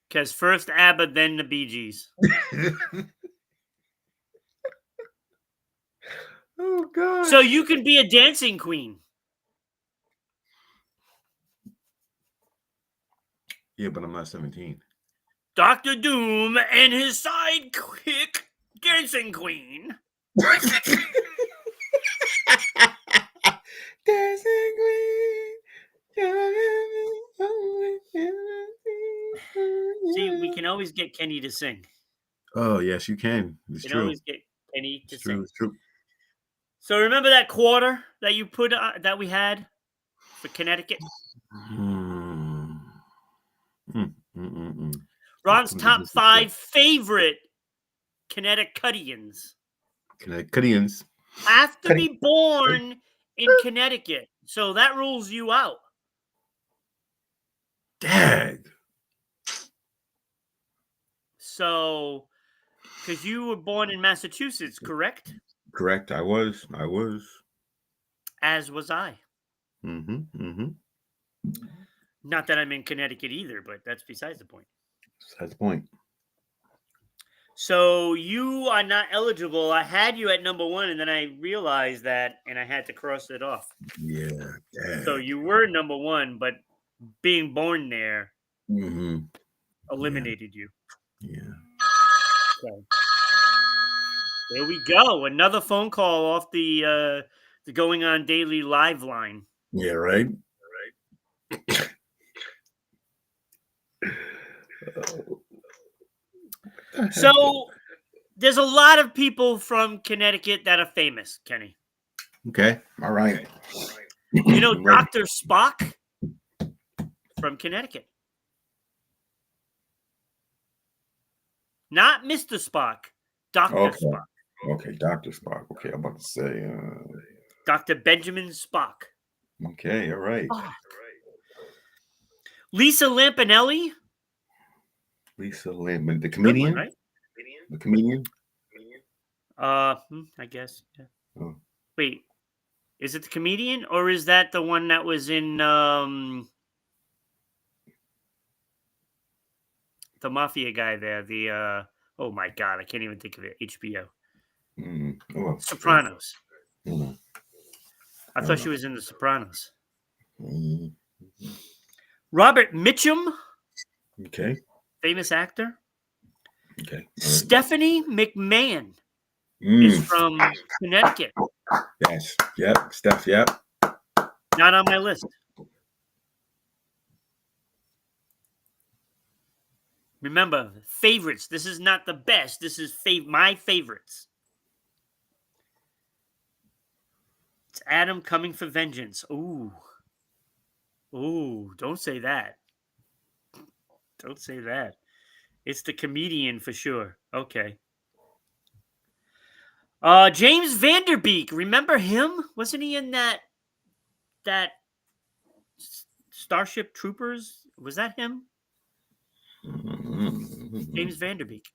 Because first ABBA, then the Bee Gees. Oh God! So you can be a dancing queen. Yeah, but I'm not 17. Doctor Doom and his sidekick, dancing queen. Dancing queen. See, we can always get Kenny to sing. Oh yes, you can. It's We can true. always get Kenny to It's true. sing. It's true. So remember that quarter that you put that we had for Connecticut? Mm. Mm, mm, mm, mm. Which Ron's one did top you pick? 5 favorite Connecticutians. Connecticutians. have to be born in Connecticut. So that rules you out. Dag. So, because you were born in Massachusetts, correct? Correct. I was. As was I. Mm-hmm. Not that I'm in Connecticut either, but that's besides the point. That's the point. So you are not eligible. I had you at number 1, and then I realized that, and I had to cross it off. Yeah. Dag. So you were number 1, but being born there Mm-hmm. eliminated you. Yeah. So there we go. Another phone call off the Going On Daily live line. Yeah. Right. So there's a lot of people from Connecticut that are famous, Kenny. Okay. All right. You know, I'm ready. Dr. Spock from Connecticut. Not Mr. Spock, Dr. Okay. Spock. Okay. Dr. Spock. Okay. I'm about to say. Dr. Benjamin Spock. Okay. All right. Lisa Lampanelli. Lisa Lamb, the Good comedian, one, right? The comedian. I guess. Yeah. Oh. Wait, is it the comedian or is that the one that was in the mafia guy there? The oh my god, I can't even think of it. HBO. Oh, Sopranos. Mm. I thought she was in The Sopranos. Mm. Robert Mitchum, Okay. famous actor. Okay. All right. Stephanie McMahon is from Connecticut. Yes. Yep. Steph. Yep. Not on my list. Remember, favorites. This is not the best. This is my favorites. It's Adam coming for vengeance. Ooh. Ooh, don't say that. Don't say that. It's the comedian for sure. Okay. James Vanderbeek. Remember him? Wasn't he in that Starship Troopers? Was that him? James Vanderbeek.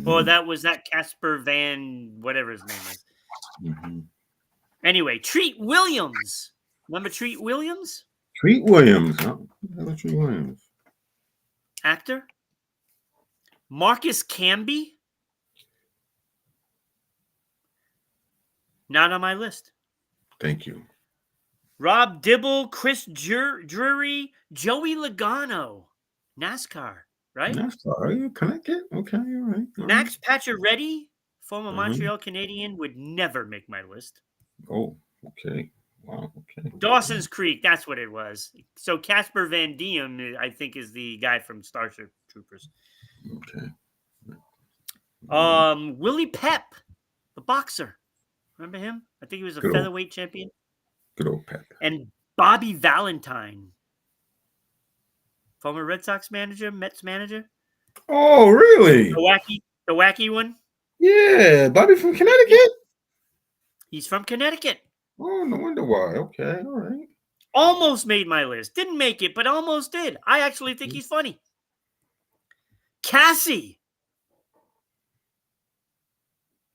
Or that was that Casper Van, whatever his name is. Anyway, Treat Williams. Remember Treat Williams? Treat Williams. Oh, Treat Williams. Actor. Marcus Camby. Not on my list. Thank you. Rob Dibble, Chris Drury, Joey Logano. NASCAR, right? NASCAR. Connecticut. Okay. All right. Max Pacioretty, former Montreal Canadian, would never make my list. Oh, okay. Wow. Okay. Dawson's Creek, that's what it was. So Casper Van Diem, I think, is the guy from Starship Troopers. Okay. Willie Pep, the boxer. Remember him? I think he was a featherweight champion. Good old Pep. And Bobby Valentine, former Red Sox manager, Mets manager. Oh, really? The wacky one. Yeah, Bobby from Connecticut. He's from Connecticut. Oh, no wonder why. Okay, all right. Almost made my list. Didn't make it, but almost did. I actually think he's funny. Cassie.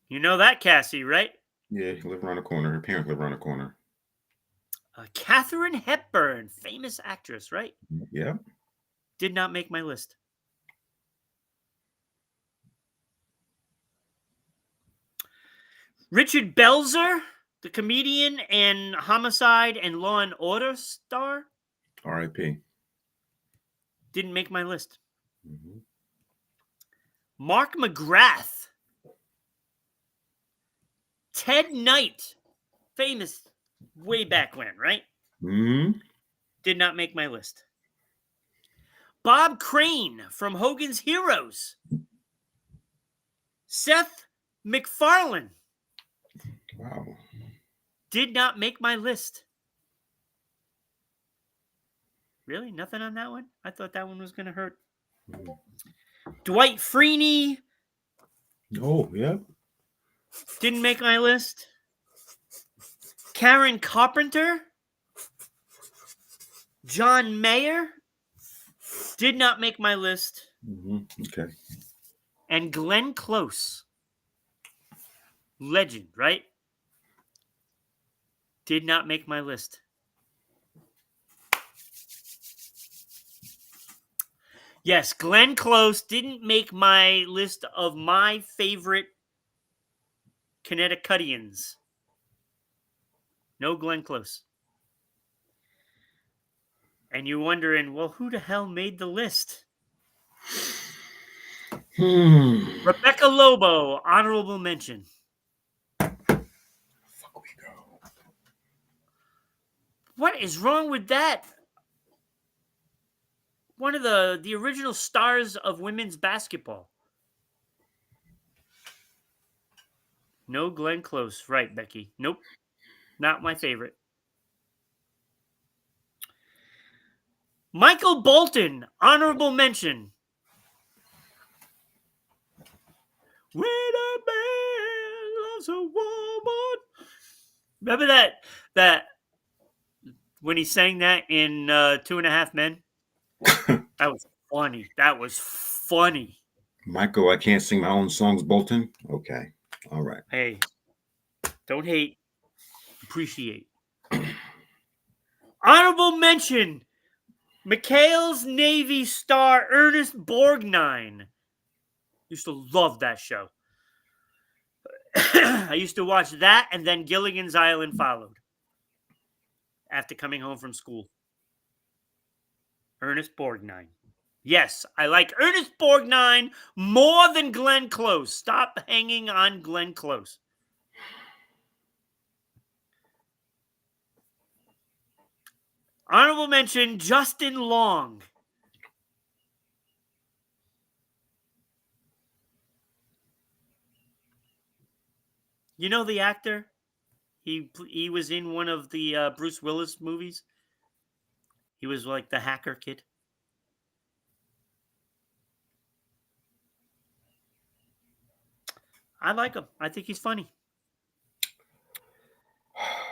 You know that Cassie, right? Yeah, he lived around the corner. Her parents live around the corner. Katharine Hepburn, famous actress, right? Yeah. Did not make my list. Richard Belzer, the comedian and Homicide and Law and Order star. R.I.P. Didn't make my list. Mark McGrath. Ted Knight, famous way back when, right? Did not make my list. Bob Crane from Hogan's Heroes. Seth MacFarlane. Wow. Did not make my list. Really? Nothing on that one? I thought that one was going to hurt. Dwight Freeney. Oh, yeah. Didn't make my list. Karen Carpenter. John Mayer. Did not make my list. Okay. And Glenn Close. Legend, right? Did not make my list. Yes, Glenn Close didn't make my list of my favorite Connecticutians. No Glenn Close. And you're wondering, well, who the hell made the list? Rebecca Lobo, honorable mention. Fuck we go. What is wrong with that? One of the original stars of women's basketball. No Glenn Close. Right, Becky. Nope. Not my favorite. Michael Bolton, honorable mention. When a man loves a woman. Remember that when he sang that in 2.5 Men? That was funny. That was funny. Michael, I can't sing my own songs, Bolton. Okay. All right. Hey, don't hate. Appreciate. Honorable mention. McHale's Navy star Ernest Borgnine. Used to love that show. I used to watch that, and then Gilligan's Island followed after coming home from school. Ernest Borgnine. Yes, I like Ernest Borgnine more than Glenn Close. Stop hanging on Glenn Close. Honorable mention, Justin Long. You know the actor? He was in one of the Bruce Willis movies. He was like the hacker kid. I like him. I think he's funny.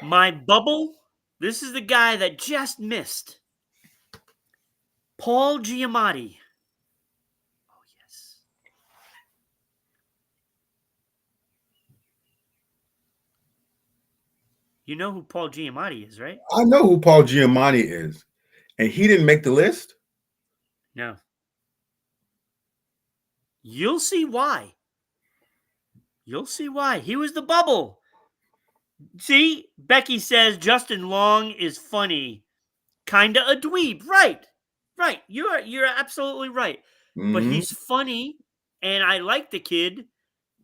My bubble. This is the guy that just missed. Paul Giamatti. Oh, yes. You know who Paul Giamatti is, right? I know who Paul Giamatti is. And he didn't make the list? No. You'll see why. You'll see why. He was the bubble. See, Becky says Justin Long is funny. Kinda a dweeb. Right. Right. You're absolutely right. But he's funny, and I like the kid.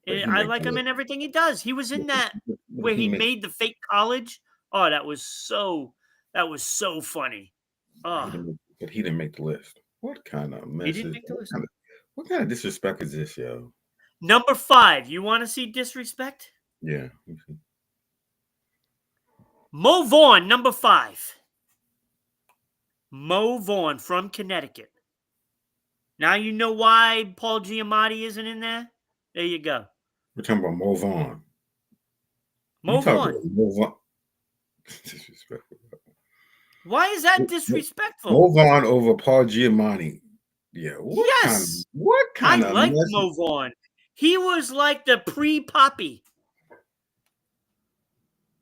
And I like him in everything he does. He was in that where he made the fake college. Oh, that was so funny. Oh, But he didn't make the list. What kind of mess? he didn't make the list. What kind of disrespect is this, yo? Number 5. You want to see disrespect? Yeah. Mo Vaughn, number 5. Mo Vaughn from Connecticut. Now you know why Paul Giamatti isn't in there? There you go. We're talking about Mo Vaughn. Mo Vaughn. Disrespectful. Why is that disrespectful? Mo Vaughn over Paul Giamatti. Yeah. Yes. What kind I of like Mo Vaughn. He was like the pre-Poppy.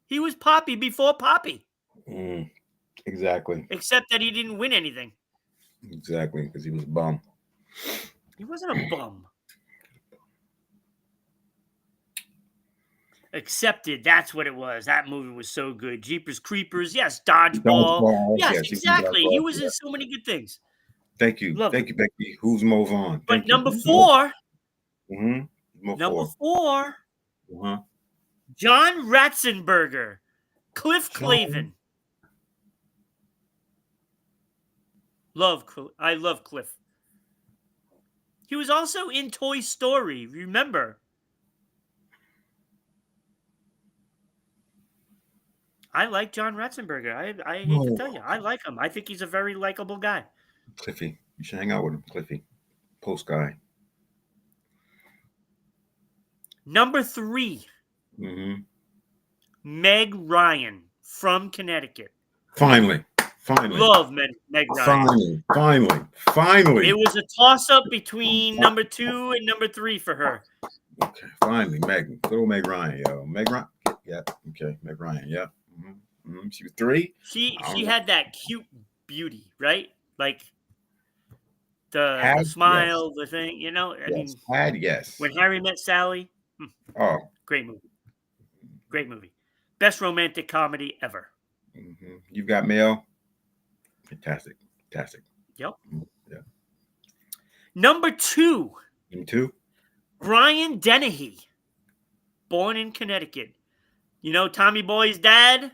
He was Poppy before Poppy. Exactly. Except that he didn't win anything. Exactly, because he was a bum. He wasn't a bum. Accepted. That's what it was. That movie was so good. Jeepers Creepers. Yes. Dodgeball. Yes, exactly. He was in so many good things. Thank you. Thank you, Becky. Who's Mo Vaughn? But number 4. Number 4. John Ratzenberger. Cliff Clavin. I love Cliff. He was also in Toy Story. Remember? I like John Ratzenberger. I hate to tell you. I like him. I think he's a very likable guy. Cliffy. You should hang out with him, Cliffy. Post guy. Number 3. Mm-hmm. Meg Ryan from Connecticut. Finally. Love Meg Ryan. Finally. It was a toss-up between number 2 and number 3 for her. Okay, finally, Meg. Good old Meg Ryan, yo. Meg Ryan. Yeah. Okay, Meg Ryan. Yeah. She was 3. She had that cute beauty, right? Like the Had yes, smile, the thing, you know. I yes. mean, Had yes. when Harry Met Sally, Oh. great movie, great movie, best romantic comedy ever. You've got mail. Fantastic. Yep. Yeah. Number 2, Me too. Brian Dennehy, born in Connecticut. You know Tommy Boy's dad?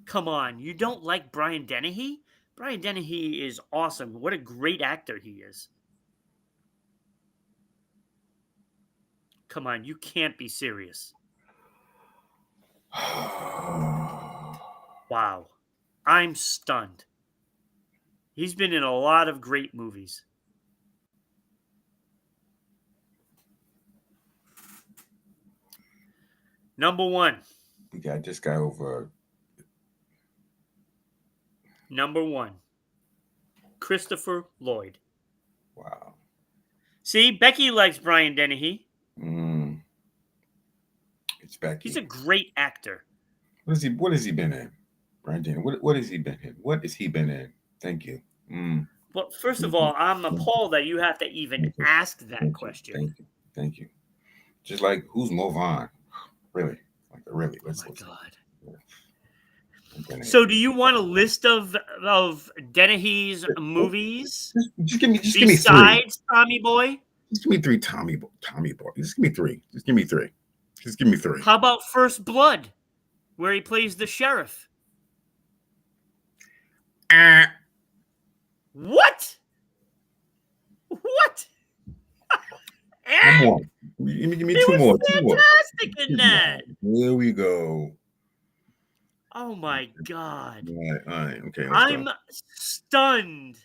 Come on, you don't like Brian Dennehy? Brian Dennehy is awesome. What a great actor he is. Come on, you can't be serious. Wow. I'm stunned. He's been in a lot of great movies. Number 1. We got this guy over. Number 1. Christopher Lloyd. Wow. See, Becky likes Brian Dennehy. It's Becky. He's a great actor. What has he been in? Brandon, what has he been in? What has he been in? Thank you. Well, first of all, I'm appalled that you have to even ask that question. Thank you. Just like, who's Movan? Really? Really? Oh my God. Okay. So, do you want a list of Dennehy's movies? Just give me 3. Besides Tommy Boy? Just give me 3 Tommy Boy. Just give me 3. Just give me 3. How about First Blood, where he plays the sheriff? What? What? One more. Give me 2 more. Fantastic in that. There we go. Oh my God. All right. Okay. I'm stunned.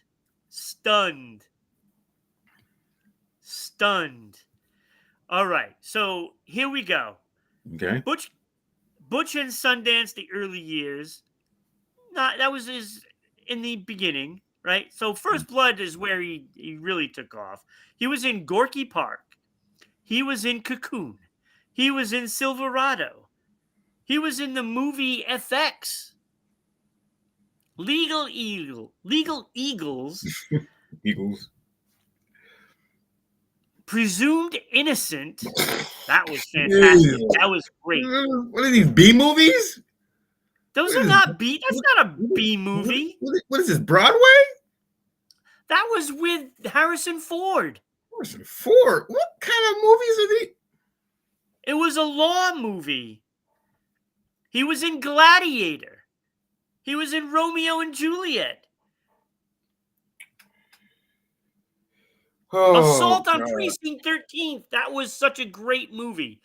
All right. So here we go. Okay. Butch and Sundance, the early years. That was in the beginning, right? So First Blood is where he really took off. He was in Gorky Park. He was in Cocoon. He was in Silverado. He was in the movie FX. Legal Eagles. Eagles. Presumed Innocent. That was fantastic. That was great. What are these B movies? Those are not B. That's not a B movie. What is this, Broadway? That was with Harrison Ford. Harrison Ford? What kind of movies are these? It was a law movie. He was in Gladiator. He was in Romeo and Juliet. Assault on Precinct 13. That was such a great movie.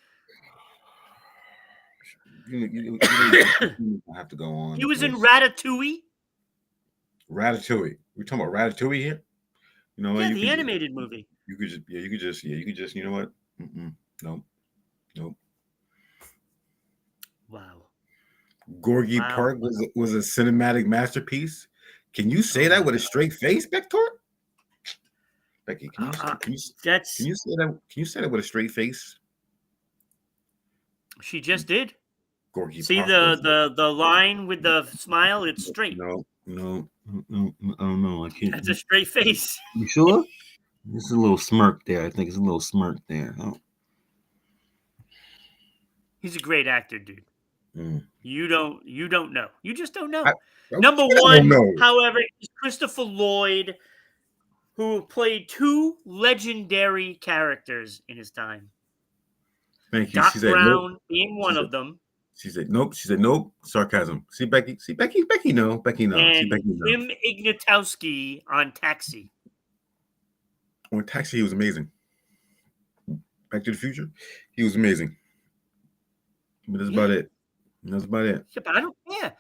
You have to go on. He was in Ratatouille. We're talking about Ratatouille here. You know, yeah, the animated movie. You could just. You know what? Nope. Wow. Gorky Park was a cinematic masterpiece. Can you say that with a straight face, Becky? Becky, can you say that? Can you say that with a straight face? She just did. Gorky See Park the line with the smile? It's straight. No, I can't. That's a straight face. You sure? There's a little smirk there. I think it's a little smirk there. Oh. He's a great actor, dude. You don't know. You just don't know. Number 1, however, is Christopher Lloyd, who played 2 legendary characters in his time. Thank you. Doc Brown being one of them. She said nope. Sarcasm. See Becky. No. Becky no. And Jim Ignatowski on Taxi. On Taxi, he was amazing. Back to the Future, he was amazing. But that's about it. Yeah, but I don't care.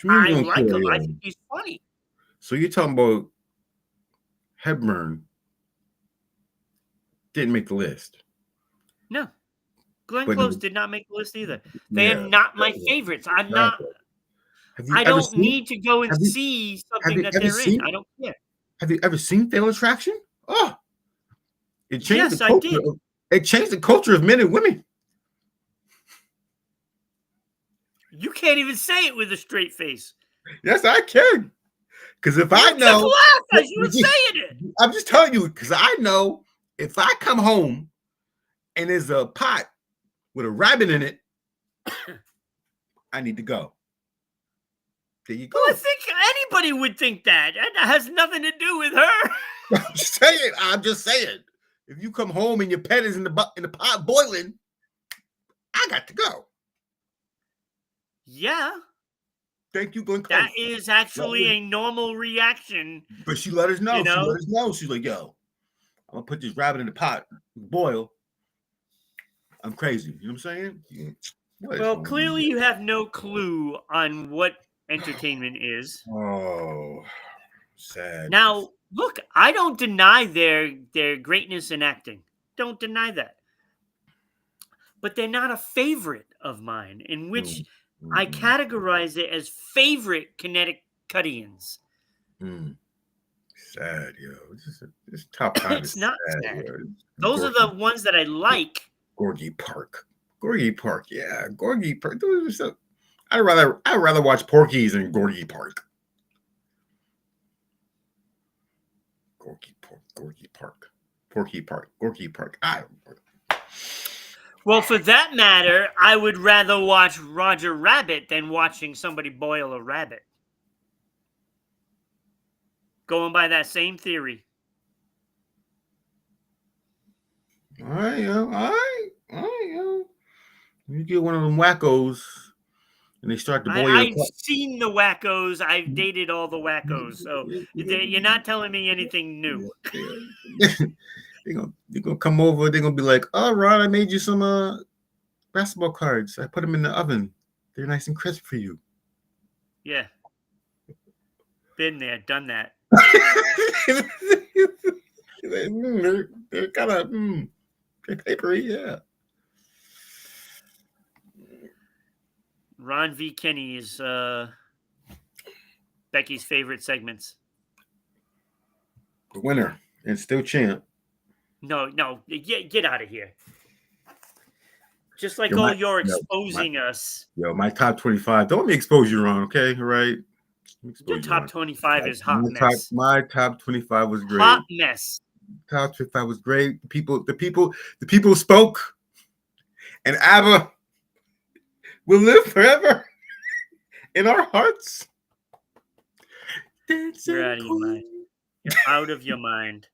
I like him. I think he's funny. So you're talking about Hepburn didn't make the list. No. Glenn But Close did not make the list either. They are yeah, not my favorites. I'm not. have you I ever don't seen? need to go and Have you see have something you that ever they're in. seen? I don't care. Have you ever seen Fatal Attraction? Oh, it changed the Yes, I culture. did. It changed the culture of men and women. You can't even say it with a straight face. Yes, I can. Because if I You just know, laughed as you were saying it. I'm just telling you. Because I know if I come home and there's a pot with a rabbit in it, I need to go. There you go. Well, I think anybody would think that. That has nothing to do with her. I'm just saying. I'm just saying. If you come home and your pet is in the pot boiling, I got to go. Yeah. Thank you, Glenn Close. That is actually a normal reaction. But she let us know. You know? She let us know. She's like, yo, I'm going to put this rabbit in the pot, boil. I'm crazy. You know what I'm saying? Yeah. Well, clearly you have no clue on what entertainment is. Oh, sad. Now, look, I don't deny their greatness in acting. Don't deny that. But they're not a favorite of mine, in which I categorize it as favorite Connecticutians. Sad, yo. This top five It's is not sad. sad. Those are the ones that I like. Gorgie Park, yeah, Gorgie Park. I'd rather watch Porky's than Gorgie Park. Gorgie Park. Well, for that matter, I would rather watch Roger Rabbit than watching somebody boil a rabbit. Going by that same theory. All right, yo. You get one of them wackos, and they start to boil. I've seen the wackos. I've dated all the wackos. So you're not telling me anything new. They're gonna come over. They're gonna be like, "All right, I made you some basketball cards. I put them in the oven. They're nice and crisp for you." Yeah. Been there, done that. They're kind of papery, yeah. Ron V. Kenny is Becky's favorite segments. The winner and still champ. No, get out of here. Just like you're exposing us. Yo, my top 25. Don't let me expose you, Ron, okay? All right? Your top 25 is hot mess. My top 25 was great. Hot mess. Top 25 was great. The people spoke. And ABBA will live forever in our hearts. You're out of your mind. You're out of your mind.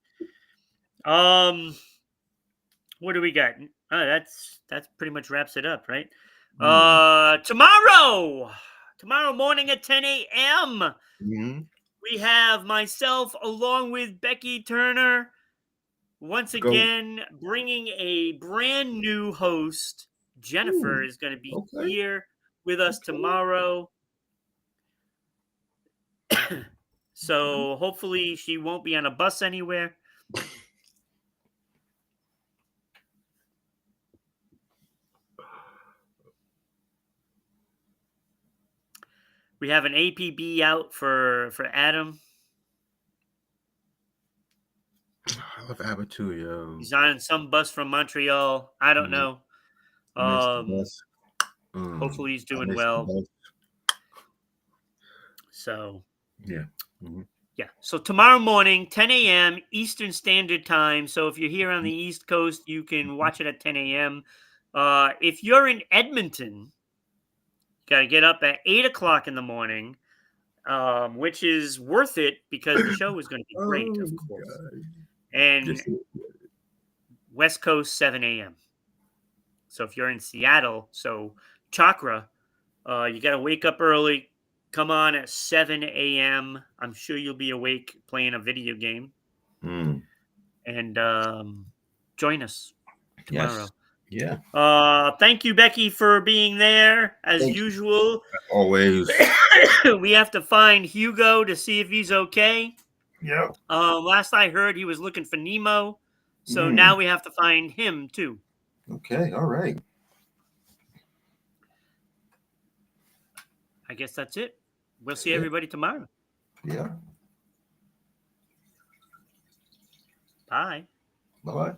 What do we got? Oh, that's pretty much wraps it up, right? Tomorrow morning at 10 a.m. We have myself along with Becky Turner once again bringing a brand new host. Jennifer is going to be here with us tomorrow. So hopefully she won't be on a bus anywhere. We have an APB out for Adam. I love ABBA too, yo. He's on some bus from Montreal. I don't know. Hopefully he's doing well. So yeah. Yeah. So tomorrow morning, 10 a.m. Eastern Standard Time. So if you're here on the East Coast, you can watch it at 10 a.m. If you're in Edmonton, you got to get up at 8 o'clock in the morning, which is worth it because the show is going to be great, of course. God. And West Coast, 7 a.m. So if you're in Seattle, so Chakra, you got to wake up early. Come on at 7 a.m. I'm sure you'll be awake playing a video game. And join us tomorrow. Yes. Yeah. Thank you, Becky, for being there as usual. Always. We have to find Hugo to see if he's okay. Yep. Last I heard, he was looking for Nemo. So now we have to find him too. Okay, all right. I guess that's it. We'll That's see it. everybody tomorrow. Yeah. Bye. Bye-bye.